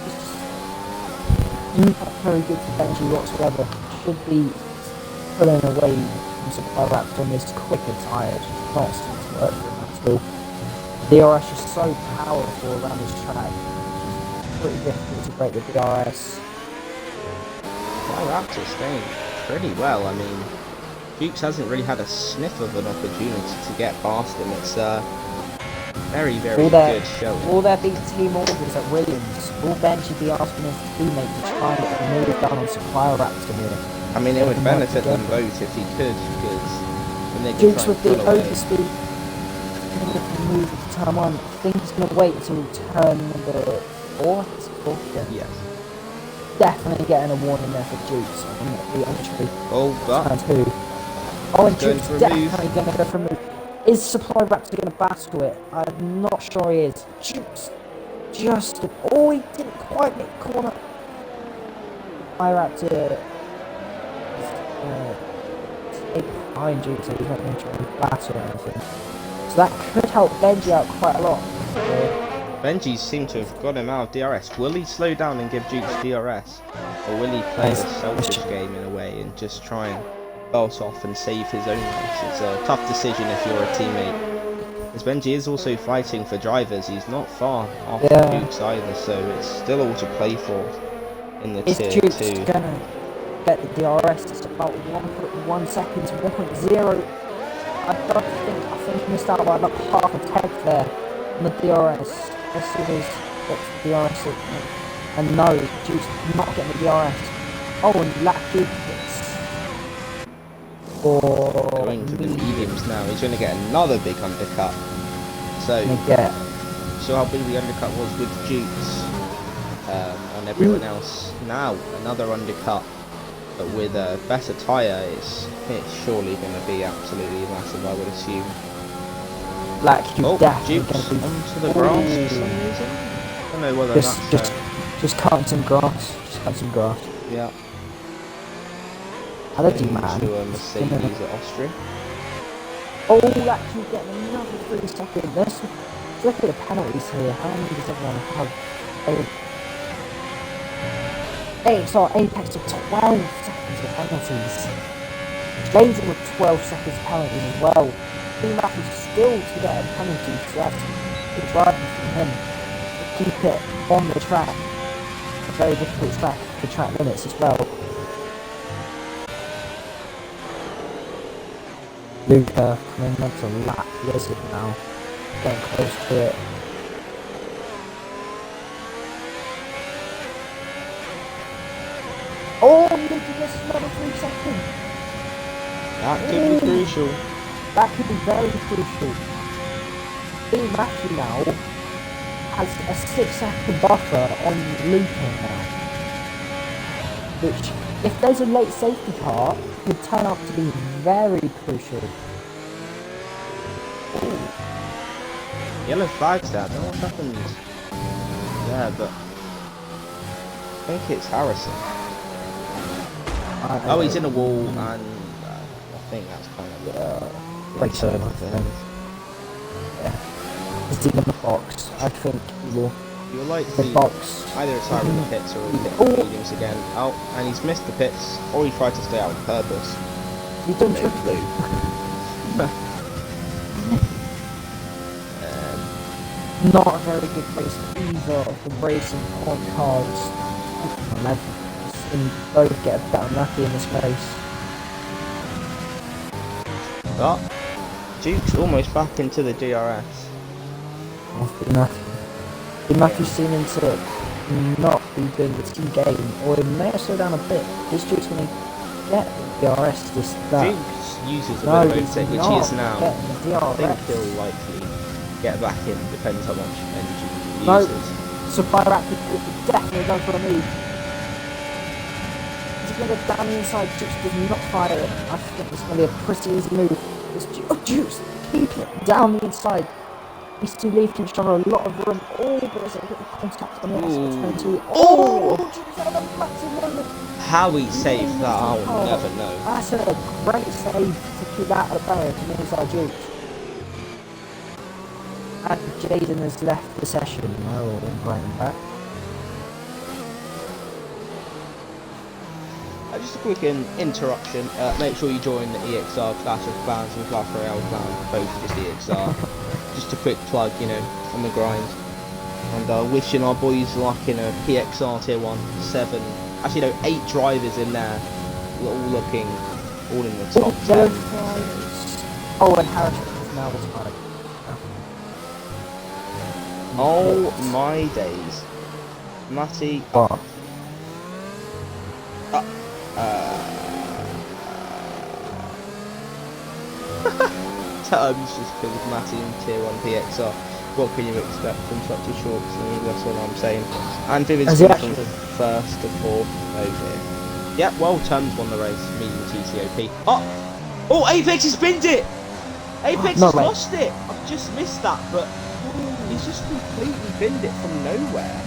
just not very good for Benji whatsoever. Should be pulling away from Spyrat from this quicker tyre, which is not seem to work for him at all. The DRS is so powerful around this track, it's pretty difficult to break the DRS. My Raptor's staying pretty well. I mean, Dukes hasn't really had a sniff of an opportunity to get past him. It's very good show. Will there be team orders at Williams? Will Benji be asking his teammate to try and get the move done on Supplier Raptor here? I mean, it would They can work benefit them together. both if he could, because then they could Dukes try with and the pull away. overspeed. Move to turn 1. I think he's going to wait until turn number 4. Is it 4? Yeah. Yes. Definitely getting a warning there for Dukes on the entry. Oh, but Turn 2. Oh, and He's going Dukes for a definitely going to go for a move. Is Supply Raptor going to battle it? I'm not sure he is. Dukes just... Oh, he didn't quite make the corner. Supply Raptor... stay behind Dukes, so he's not going to try and battle or anything. So that could help Benji out quite a lot. Benji seemed to have got him out of DRS. Will he slow down and give Dukes DRS? Or will he play the selfish game in a way and just try and bolt off and save his own race? It's a tough decision if you're a teammate. As Benji is also fighting for drivers, he's not far off Dukes either, so it's still all to play for in the Is tier Dukes 2. gonna get the DRS? It's about 1.1 seconds, 1.0. I think he missed out by about half a tenth there on the DRS. Let's see if he's got the DRS. And no, Dukes not getting the DRS. Oh, and Lucky hits. Going for the mediums now. He's going to get another big undercut. So, saw how big the undercut was with Dukes on everyone else. Now, another undercut. But with a better tyre, it's surely going to be absolutely massive, I would assume. Dukes onto the grass for some reason. I don't know whether just cutting some grass. Yeah. How did he man? To a Mercedes at Austria. Oh, actually getting another 3 seconds. Let's look at the penalties here. How many does everyone have? So Apex of 12 seconds of penalties. Jaden with 12 seconds penalties as well. Team Matthews still to get a penalty, so that's good driving from him to keep it on the track. A very difficult track for track limits as well. Luca coming on to lap Lizard now, getting close to it. Oh, Luca gets another 3 seconds. That could be crucial. That could be very crucial. Team Matthew now has a 6-second buffer on Luca now, which, if there's a late safety car, could turn out to be very crucial. Ooh. Yellow flags there. I don't know what happened there, but I think it's Harrison. Oh, he's in a wall, and I think that's kind of breaks over. Yeah, he's in the box. I think he will. You'll like The the box. either it's higher in the pits or the mediums again. Oh, and he's missed the pits, or he tried to stay out on purpose. You don't Maybe trust blue. Not a very good race for either of the racing point cards. And both get a bit unlucky in this race. But Duke's almost back into the DRS. Matthew seeming to not be doing the team game, or he may have slowed down a bit. This Duke's going to get the DRS this that. Jinx uses a No, bit of he's overtake, which he not is now. getting the I think DRS. he'll likely get back in, depends how much energy he No. uses. Supply rack could definitely go for a move. Is he going to go down the inside? Juice does not fire it. I think it's going to be a pretty easy move. Juice, keep it down the inside. These two leaving each other a lot of room. Oh, but there's a bit of contact on the S20. Oh, Juice had a massive moment. How he saved that, I will never know. That's a great save to keep out of the barrier from the inside Juice. And Jaden has left the session. I will invite him back. Just a quick interruption. Make sure you join the EXR Clash of Clans and Clash Royale clan, both just EXR. Just a quick plug, you know, on the grind. And wishing our boys luck in a PXR Tier 1, 7, actually no, 8 drivers in there, all looking, all in the top 10. Oh, and Harrison is now retired. Oh my days. Matty. What? Terms just killed Matty in Tier 1 PXR. What can you expect from such a short swing? That's all I'm saying. And Vivid's gone from first to fourth. Oh dear. Yeah, well, Terms won the race, meeting TCOP. Oh, Apex has binned it! Apex has lost it! I've just missed that, but he's just completely binned it from nowhere.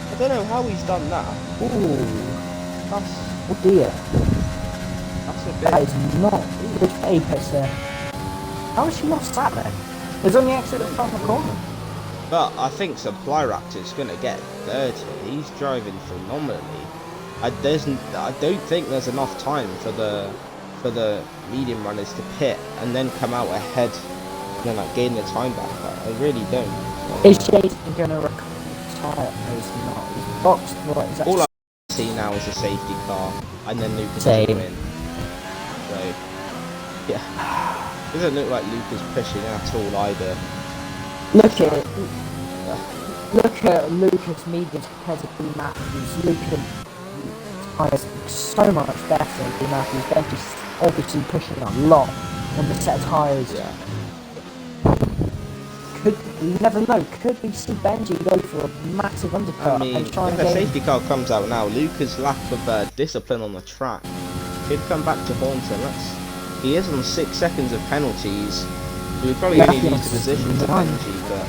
I don't know how he's done that. Ooh. Oh dear. That's a bit... That is not good for Apex there. How has she lost that then? There's only exit at the front of the corner. But I think Supply Raptor's going to get third here. He's driving phenomenally. I don't think there's enough time for the medium runners to pit and then come out ahead and then like gain the time back. I really don't. Is Jason going to retire? No, he's not. He's boxed. What is that? All I see now is a safety car and then Lucas Same. will win. So yeah, doesn't look like Lucas pushing at all either. Look at Lucas mediums compared to B Matthews. Lucas is so much better than B Matthews. Benji's obviously pushing a lot on the set of tyres. Yeah. You never know. Could we see Benji go for a massive undercut I mean, and try if and a gain... safety car comes out now, Lucas' lack of discipline on the track could come back to haunt him. He is on 6 seconds of penalties. So we probably only lose the position to Benji, but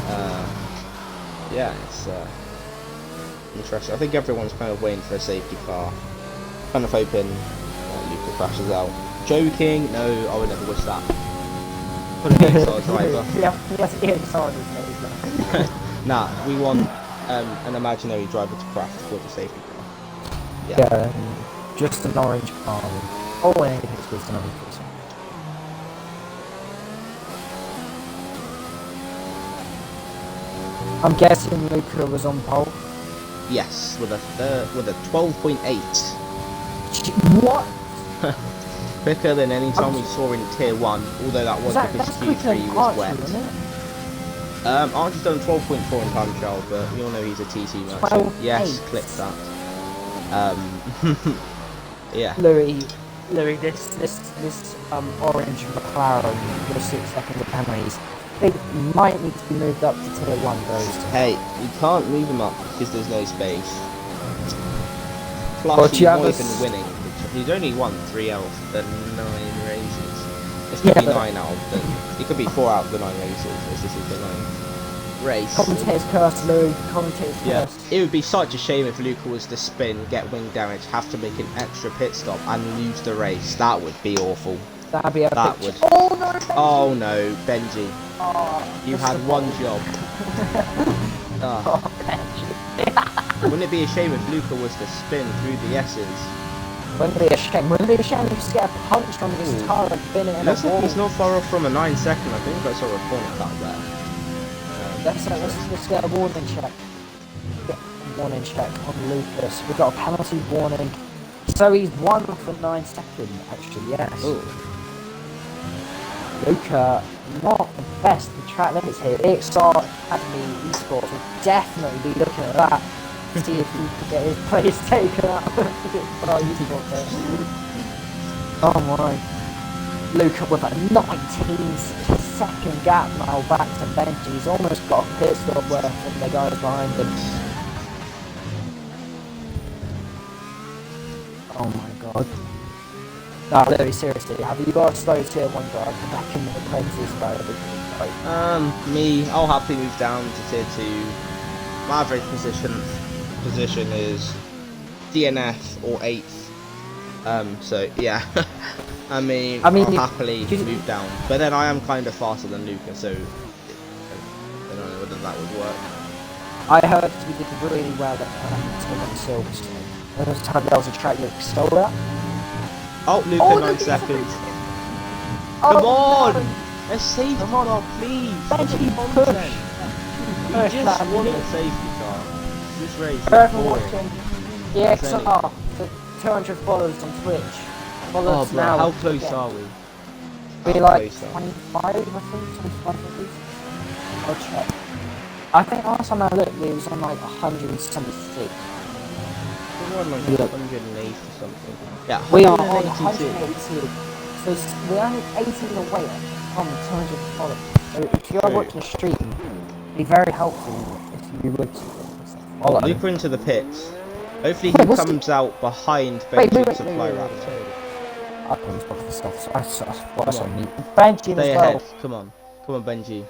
yeah, it's interesting. I think everyone's kind of waiting for a safety car. Kind of hoping Lucas crashes out. Joking? No, I would never wish that. Put an EXR driver. Yes, EXR is there. Nah, we want an imaginary driver to crash towards a safety car. Yeah, just an orange car. Oh, and it's just an orange car. I'm guessing Luca was on pole. Yes, with a 12.8. What? Quicker than any time we saw in Tier 1, although that was because Q3 was wet. Archie's done 12.4 in time trial, but we all know he's a TC merchant. Yes, click that. Yeah. Louis, this orange McLaren with 6 seconds of penalties, they might need to be moved up to Tier 1 those. Hey, you can't move him up because there's no space. Plus, he's not even winning. He's only won 3 out of the 9 races. This could be 9 out of the... It could be 4 out of the 9 races, as this is the 9th race. Commentator's curse, Louis. Commentator's curse. It would be such a shame if Luca was to spin, get wing damage, have to make an extra pit stop and lose the race. That would be awful. That'd be a that would. Oh no, Benji! Oh no, Benji. Oh, you had one job. Oh, Benji. Wouldn't it be a shame if Luca was to spin through the S's? Wouldn't it be a shame? Wouldn't it be a shame if you get a punch from this car and spin it in a looks like wall? he's not far off from a 9 second. I think I saw a corner cut there. Let's get a warning check. Get a warning check on Lucas. We've got a penalty warning. So he's 1 for 9 seconds, actually, yes. Ooh. Luca, not the best of track limits here. EXR Academy Esports will definitely be looking at that. See if he can get his place taken out of our YouTube there. Oh my. Luca with a 19-second gap now back to Benji. He's almost got a pit stop worth from the guys behind him. Oh my god. No, really, seriously, have you got a slow tier 1 driver back in the apprentice mode? Me, I'll happily move down to tier 2. My average position is DNF or 8th. So yeah. I mean, I'll happily move down. But then I am kind of faster than Luca, so I don't know whether that would work. I heard you did really well at Silverstone. There was a track you stole at. Oh, Luca, 9 seconds. Come on! Let's save the car, please! Benji, Content. We just want a safety car. This race is boring. The XR for 200 followers on Twitch. Oh, bro, now. how close are we? We're like 25, I think, 25 degrees. I'll check. I think last time I looked, we was on like 176. We're on like 108 or something. Yeah, we are on 182. 182. So we're only 18 away from 200 followers. So if you are watching the stream, it'd be very helpful if you would follow. Luca into the pits. Hopefully he comes out behind Benji's supply raptor. I can stop the stuff, so I saw me. Benji as Stay well. ahead. Come on, Benji.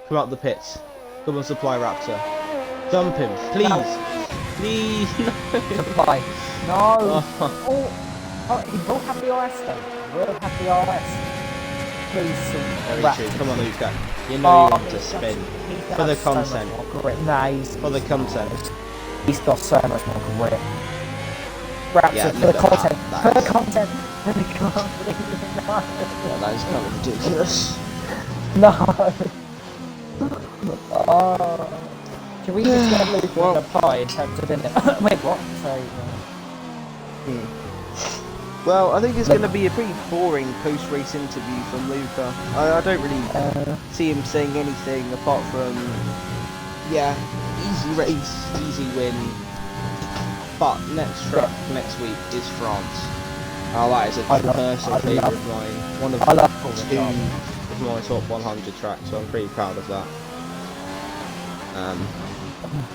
Come out the pits. Come on, supply raptor. Dump him, please. No. Please. Supply. No. Oh. Oh, he will have the RS though. He will have the RS. Please, Very true. Come on, Luca. You know you want to spin. For the content. For the content. He's got so much more grip. Raptor, Yeah, for the content. For the content. For the content. Yeah, that is kind of ridiculous. No. Can we just get Luca in a pie in terms of in it? Wait, what? Sorry. Well, I think it's going to be a pretty boring post-race interview from Luca. I don't really see him saying anything apart from, yeah, easy race, easy win. But next week is France. That is a personal favourite of mine. One of 2 of my top 100 tracks, so I'm pretty proud of that.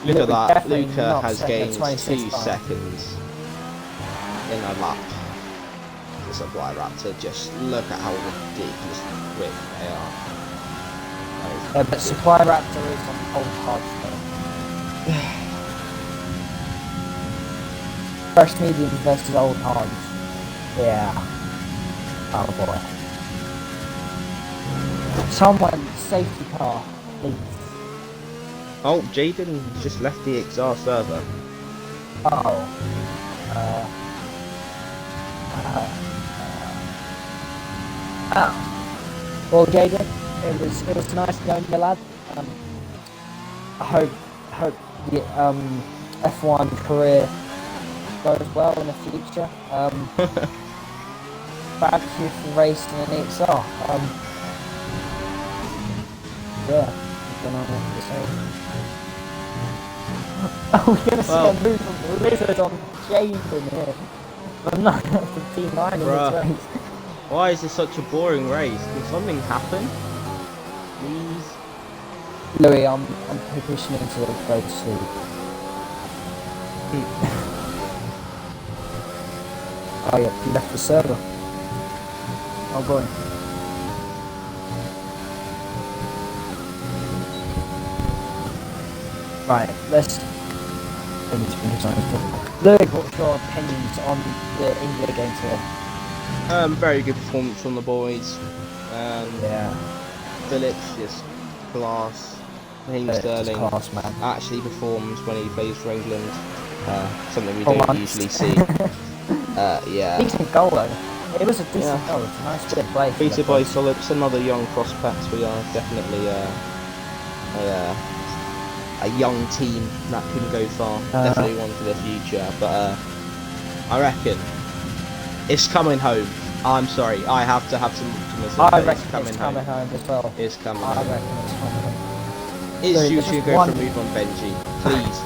Look at that, Luca has gained 2 seconds in a lap. The supply raptor, just look at how ridiculous quick they are. Yeah, but supply raptor is on old cards though. Fresh mediums versus old cards. Yeah. Oh boy. Someone, safety car, please. Oh, Jaden just left the XR server. Oh. Well, Jaden, it was nice knowing you, lad. I hope the F1 career goes well in the future. Thank you for racing an XR. Yeah, I don't know what to say. Oh, we're gonna see a move from Lizard on Jaden here. I'm not from T9 in this race. Why is this such a boring race? Can something happen? Please? Louis, I'm pushing into the go to sleep. Oh yeah, you left the server. Oh boy. Right, let's Louis, what's your opinions on the India game today? Very good performance from the boys. Yeah. Phillips just class. Raheem Sterling class, man. actually performs when he plays for England. Something we don't usually see. Yeah. Decent goal though. It was a decent goal. It's a nice bit of play. Beated by Phillips, another young prospect. We are definitely a young team that can go far. Definitely one for the future. But I reckon it's coming home. I'm sorry, I have to have some optimism. I reckon it's coming home as well. It's coming I home. reckon it's coming home. Is Juju going for a move on Benji? Please.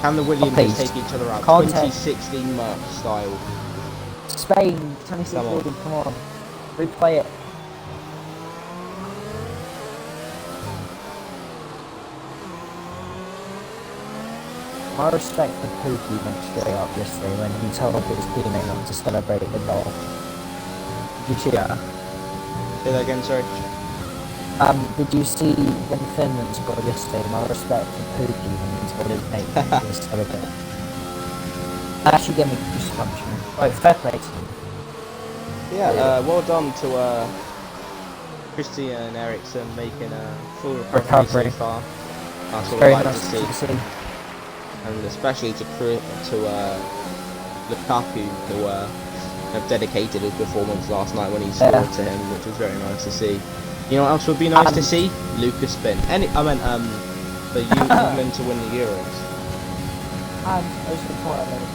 Can the Williams Please. take each other out? Content. 2016 Merc style. Spain, 26 Come on. Williams, come on. Replay it. My respect for Pookie went straight up yesterday when he told his teammate not to celebrate the goal. Did you see that? Say that again, sorry. Did you see when Finland scored yesterday? My respect for Pookie when he told his mate not to celebrate. That actually gave me goosebumps. Right, fair play to him. Yeah, well done to Christian Eriksen making a full recovery so far. That's what Very I like nice to see. And especially to Lukaku, who have dedicated his performance last night when he scored to him, which was very nice to see. You know what else would be nice to see? Lucas Spin. For England to win the Euros. And most importantly,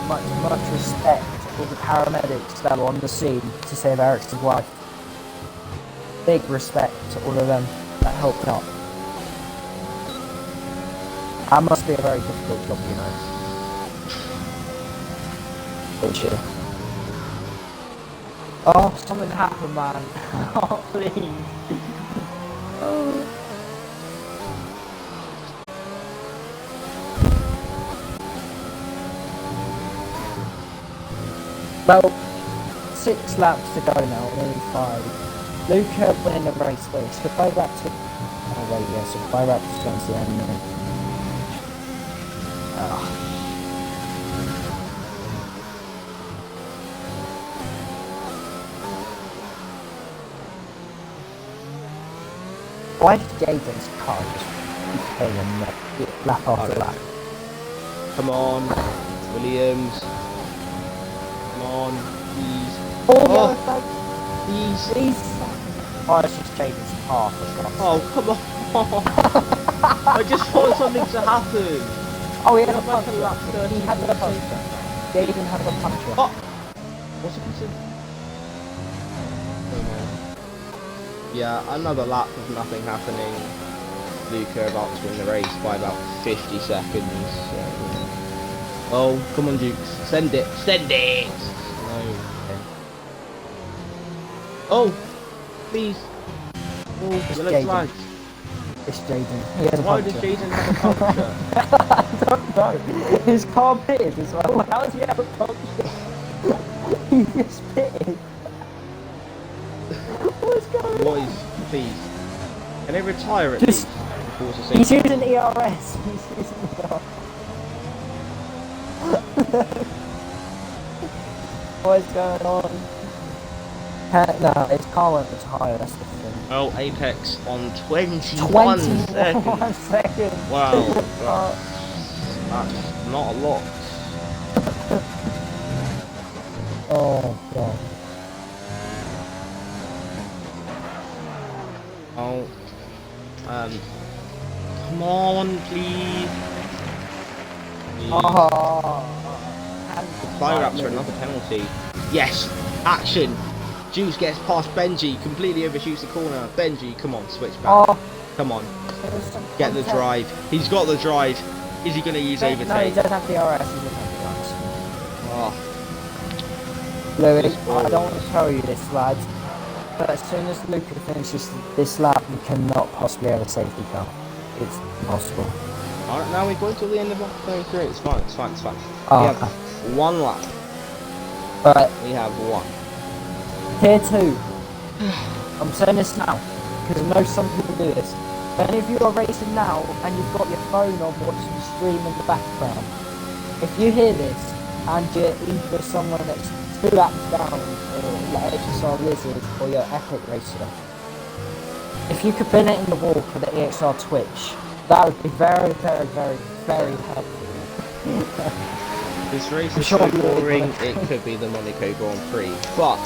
much respect for the paramedics that were on the scene to save Eriksen's life. Big respect to all of them that helped out. That must be a very difficult job, you know. Don't you? Oh, something happened, man. Oh, please. Oh. Well, 6 laps to go now, nearly 5. Luca winning the race, wait, so 5 laps to... Oh wait, yeah, so 5 laps to go to the end minute. Why did Jaden's car just keep failing lap after lap? Come on, Williams. Come on, please. Oh, please. Oh, it's just Jaden's car for God's Oh, come on. I just thought something to happen. Oh, he had a You're about to lap puncture. 30 He had a puncture. Jaden had a puncture. Oh! What's it considered? Yeah, another lap of nothing happening. Luca about to win the race by about 50 seconds. Oh, come on, Dukes. Send it. Send it! No. Oh! Please. Oh, yellow flag. It's Jaden. He has a Why puncture. does Jaden have a puncture? I don't know. His car pitted as well. How does he have a puncture? He just pitted. What's going on? What is, please? Can they retire at Just- least? Before it's a He's safety? using ERS. He's using ERS. What's going on? No, his car won't retire, that's the thing. Oh, Apex on 21 21 seconds. seconds. Wow, that's not a lot. Oh, God. Oh, come on, please. Oh. Fire ups for another penalty. Yes, action. Juice gets past Benji, completely overshoots the corner. Benji, come on, switch back. Oh. Come on, get the drive. He's got the drive. Is he going to use overtake? No, he doesn't have the RS. He doesn't have Oh, the RS. Louis, I don't want to tell you this, lads, but as soon as Luca finishes this lap, we cannot possibly have a safety car. It's impossible. alright, now we've got till the end of lap 33. It's fine, it's fine, it's fine. Oh, We have one lap. Right, We have one. Tier 2. I'm saying this now, because I know some people do this. And if you are racing now, and you've got your phone on watching the stream in the background, if you hear this, and you're either someone that's 2 laps down, or like HSR Lizard, or you're Epic Racer, if you could pin it in the wall for the EXR Twitch, that would be very, very, very, very helpful. This race is sure so you will. boring, it could be the Monaco Grand Prix. But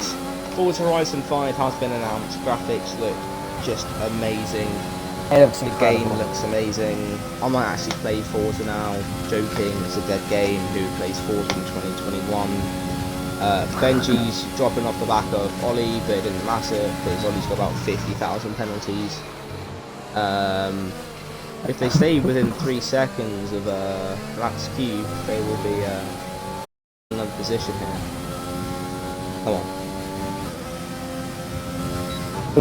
Forza Horizon 5 has been announced. Graphics look just amazing. It looks The incredible. game looks amazing. I might actually play Forza now. Joking, it's a dead game. Who plays Forza in 2021? Benji's dropping off the back of Ollie, but it didn't matter because Ollie's got about 50,000 penalties. If they stay within 3 seconds of Lance Cube, they will be in another position here. Come on.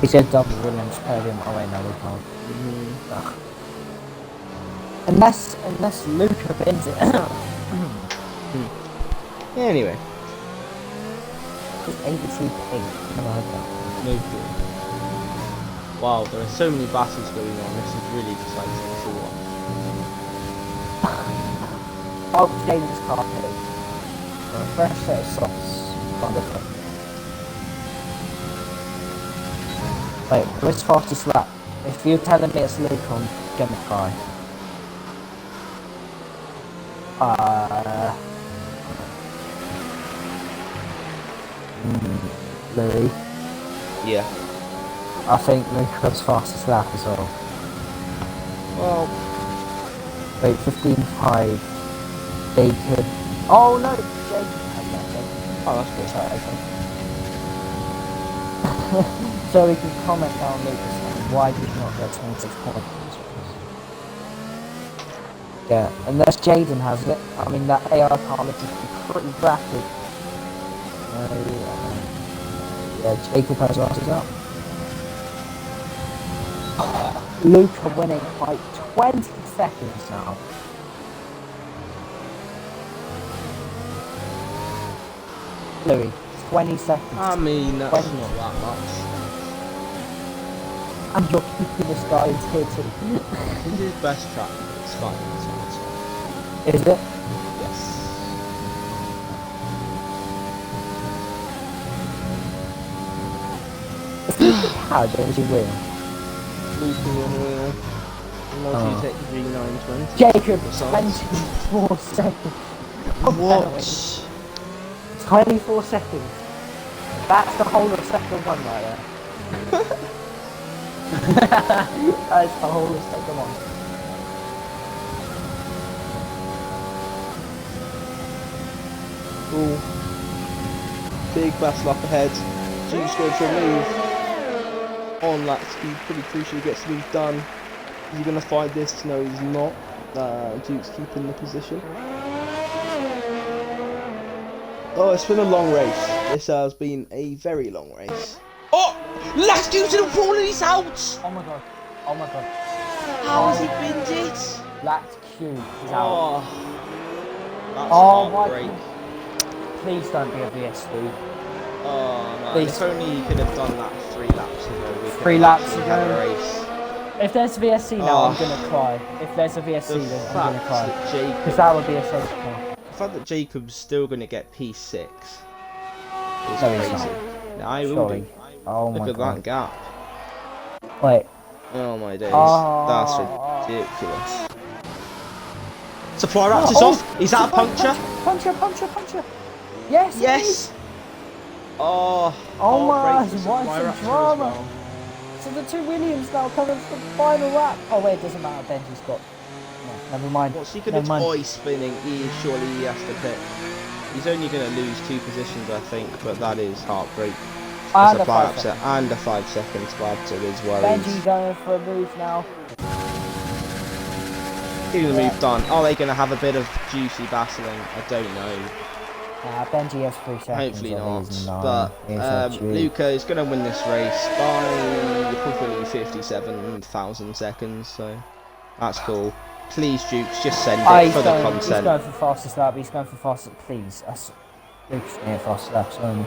He said double Williams podium. Oh wait, no, we can't. Ugh. Unless Luca wins it. Anyway. It's ABC Pink. Never heard that. No clue. Wow, there are so many battles going on. This is really exciting to watch. Oh, Jaden's carpet. A fresh set of socks. Wonderful. Wait, what's fastest lap? If you're telling me it's Luke, I'm gonna cry. Louis. Yeah. I think Luca's fastest lap as well. Well, Wait, 15.5. Jacob. Oh no, Jacob had that. oh, that's good. Sorry, okay. So we can comment down Lucas saying, why did you not get 26 points? Yeah, unless Jaden has it. I mean, that AI car looks pretty rapid. Yeah, Jacob has losses up. Luca winning by 20 seconds now. Louis, 20 seconds. I mean, that's 20. not that much. And you're keeping this guy in tier 2. This is his best track. It's fine. Is it? Yes. If Luca had, then would he win? Luca will Multi-Tech G920. Jacob, Besides. 24 seconds. What? 24 seconds. That's the whole of second one right there. That's the whole of second one. Ooh. Big battle up ahead. Duke's going for a move on that speed. Pretty crucial. Gets the move done. Is he going to find this? No, he's not. Duke's keeping the position. Oh, it's been a long race. This has been a very long race. Oh! Last Duke's in the wall and he's out! Oh my god. Oh my god. How has he binned it? That's cute. He's out. Oh. That's Oh, heartbreak. Please don't be a VSD. Oh man, Please. if only you could have done that 3 laps ago. We could 3 have laps actually ago. had a race. If there's a VSC now, Oh. I'm gonna cry. If there's a VSC, The then I'm fact gonna cry. that Jacob, Because that would be a safe point. the fact that Jacob's still going to get P6 is No, he's crazy. not. No, I will Surely. do. Oh Look my at god. that gap. Wait. Oh my days. Oh. That's ridiculous. Supply wraps is off. He's at a puncture. Puncture. Yes. it is. Yes. Oh. Oh my, heartbreaking what supply some rapture as drama. well. So the 2 Williams now coming for the final lap. Oh wait, it doesn't matter. Benji's got. No, never mind. What's he going Never to mind. toy spinning? Surely he has to pit. He's only going to lose 2 positions, I think, but that is heartbreak. And The a supply 5 upset seconds. and a 5 seconds Babter is Benji worried. going for a move now. Getting the move done. Are they going to have a bit of juicy battling? I don't know. Benji has 3 seconds. Hopefully of not. his nine. But He's a Jew. Luca is going to win this race by probably 57,000 seconds. So that's cool. Please, Dukes, just send it He's for the going, He's content. going for fastest lap. He's going for fastest. Please. Luke's near fastest laps only.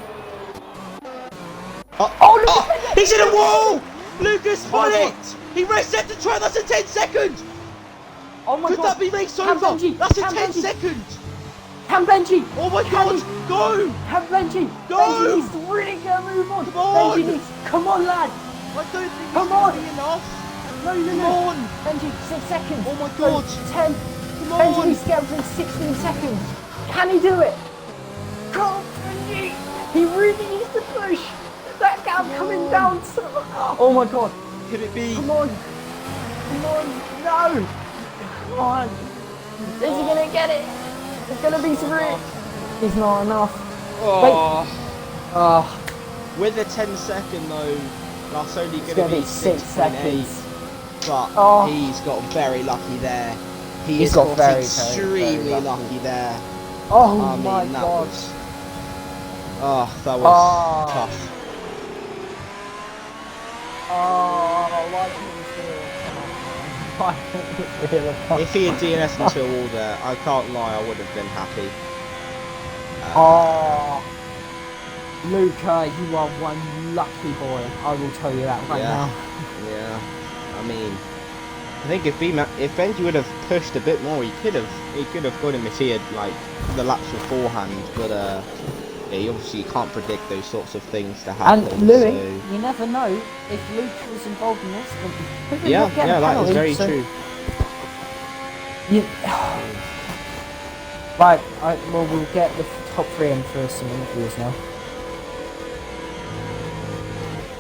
Oh, he's in a wall! Lucas spun my it! He reset the track, that's a 10 second! Oh my Could god. that be race Can over? Benji, That's a can 10 Benji. second! Can Benji! Oh my Can god, he? go! Can Benji! Go! Benji needs to really get a move on! Come on! Benji needs... Come on, lad! I don't think it's Come gonna on! be enough! No. Come on! Benji, 6 seconds! Oh my god! 10! Come Benji on! needs to get within 16 seconds! Can he do it? Come on, Benji! He really needs to push! That gap coming down so... Oh my god! Could it be? Come on! Come on! No! Come on! Is he gonna get it? It's gonna be 3! It's not enough. Oh, Oh, with a 10 second though, that's only it's going gonna to be 6 6.8. seconds. but Oh. he's got very lucky there. He's He's got got very, extremely very lucky there. Oh I mean, my that god. was... Oh, that was Oh. tough. Oh, why couldn't we steal it? Why couldn't we steal it? If he had DNS into a wall there, I can't lie, I would have been happy. Oh. Luca, you are one lucky boy. I will tell you that right now. Yeah. I mean, I think if Benji would have pushed a bit more, he could have got him if he had like the laps beforehand. But yeah, you obviously can't predict those sorts of things to happen. And Louis, so... you never know if Luke was involved in this. Then he Yeah, not getting a that is penalty, very so true. You... Right, well, we'll get the top 3 in for some interviews now.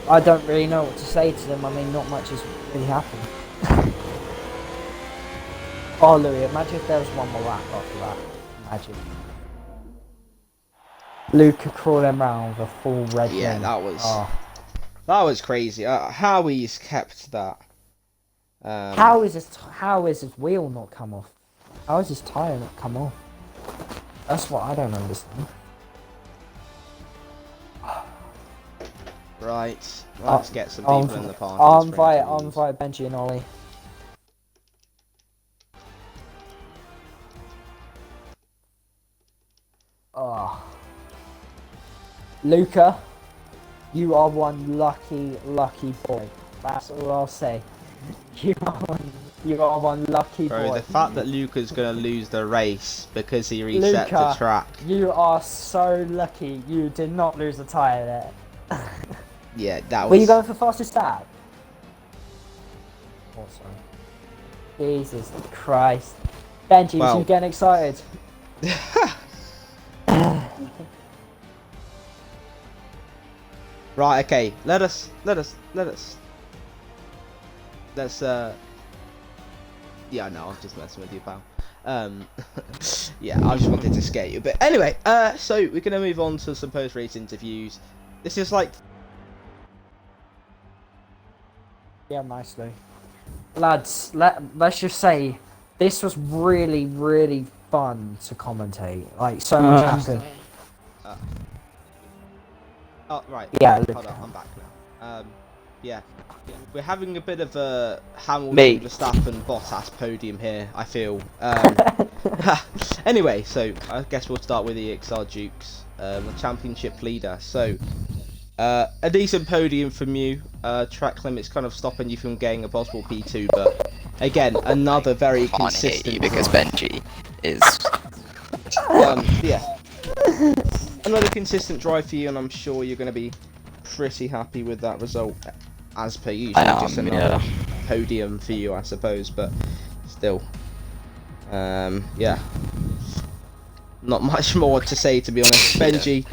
I don't really know what to say to them. I mean, not much has really happened. Oh, Louis, imagine if there was one more lap after that. Imagine. Luca crawling round with a full red Yeah, ring. that was crazy. How he's kept that. How is his wheel not come off? How is his tyre not come off? That's what I don't understand. Right, let's get some people in the party. I'll invite Benji and Ollie. Oh. Luca, you are one lucky boy. That's all I'll say. You are one lucky Bro, boy. the fact that Luca's gonna lose the race because he reset the track. You are so lucky you did not lose a tyre there. Yeah, that was... Were you going for fastest lap? Awesome. Jesus Christ. Benji, Well. you getting excited? Right, okay, let's yeah, no, I was just messing with you, pal. Yeah, I just wanted to scare you a bit. Anyway, so we're gonna move on to some post-race interviews. This is like... Yeah, nicely. Lads, let's just say, this was really, really fun to commentate. Like, so much happened. Oh, right. Yeah, Hold on, I'm back now. Yeah. We're having a bit of a Hamilton, Verstappen, Bottas podium here, I feel. Anyway, so I guess we'll start with the XR Dukes, the championship leader. So, a decent podium from you. Track limits kind of stopping you from getting a possible P2, but again, another very consistent. Hate you because Benji is. Yeah. Another consistent drive for you, and I'm sure you're going to be pretty happy with that result, as per usual. Just another podium for you, I suppose, but still, yeah, not much more to say, to be honest. Benji,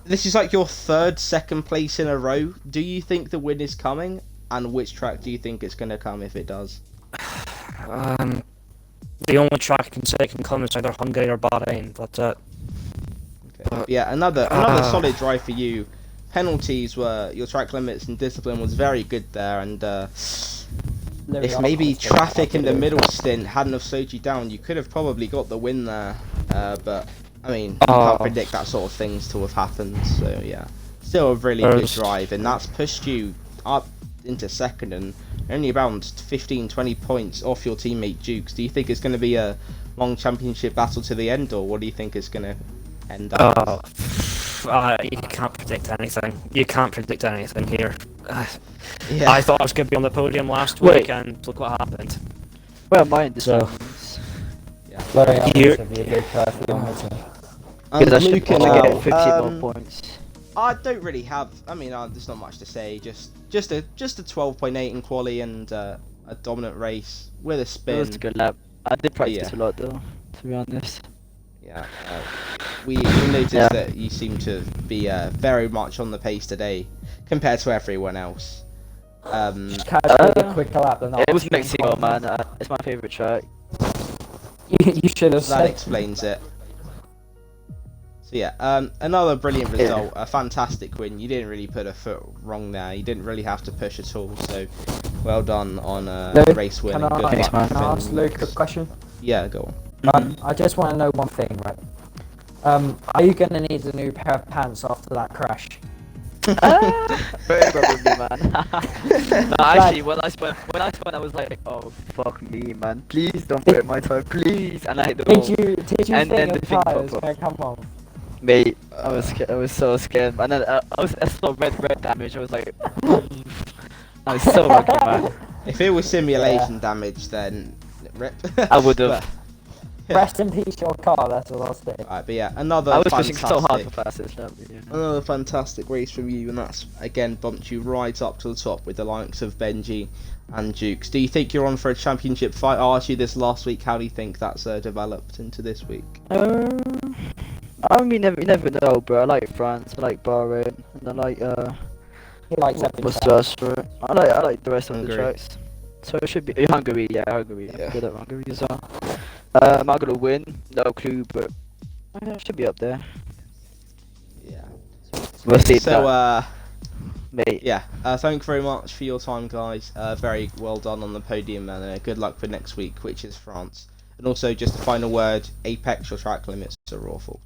this is like your second place in a row. Do you think the win is coming, and which track do you think it's going to come if it does? The only track I can say can come is either Hungary or Bahrain, but Okay. Yeah, another solid drive for you. Penalties were, your track limits and discipline was very good there, and if maybe traffic in the middle stint hadn't have slowed you down, you could have probably got the win there. But I mean, you can't predict that sort of things to have happened. So yeah, still a really good drive, and that's pushed you up into second and only around 15-20 points off your teammate Dukes. Do you think it's going to be a long championship battle to the end, or what do you think is going to end up? You can't predict anything. You can't predict anything here. Yeah. I thought I was going to be on the podium last week, and look what happened. Well, mine this So, Yeah. Very You- honest with you, Luca, if you want me to. because I should Luke probably as get well. 50 more points. I don't really have. I mean, there's not much to say. Just a 12.8 in quali and a dominant race with a It spin. was a good lap. I did practice Yeah. a lot though, to be honest. Yeah. We noticed that you seem to be very much on the pace today compared to everyone else. Catch a quicker lap than It was Mexico, man. It's my favourite track. You should have That said. explains it. So yeah, another brilliant result, a fantastic win. You didn't really put a foot wrong there. You didn't really have to push at all. So Well done on Luke, race win. can And good I, luck can I in ask Luke a question? Yeah, go on. I just want to know one thing, right? Are you gonna need a new pair of pants after that crash? Very probably, man. No, actually, when I spun, I was like, oh fuck me, man. Please don't break my tire, please. And I hit the wall. Did you And then think the your thing tire was popped gonna come off? Mate, I was scared. I was so scared. And then I saw red damage. I was like, I was so lucky, man. If it was simulation damage, then rip. I would have. Rest in peace, your car. That's all I'll say. Alright, but yeah, another I was fantastic, pushing so hard for fastest. another fantastic race from you, and that's again bumped you right up to the top with the likes of Benji and Jukes. Do you think you're on for a championship fight? I asked you this last week. How do you think that's developed into this week? I mean, you never know, bro. I like France. I like Bahrain. And I like He likes everything. what's the rest for it? I like the rest of the Hungary. tracks. So it should be Hungary. Yeah, Hungary. Yeah. I'm good at Hungary as well. Am I gonna win? No clue, but I should be up there. Yeah. We'll see. So Mate. yeah, thank you very much for your time, guys. Very well done on the podium, and good luck for next week, which is France. And also, just a final word: Apex, your track limits are awful.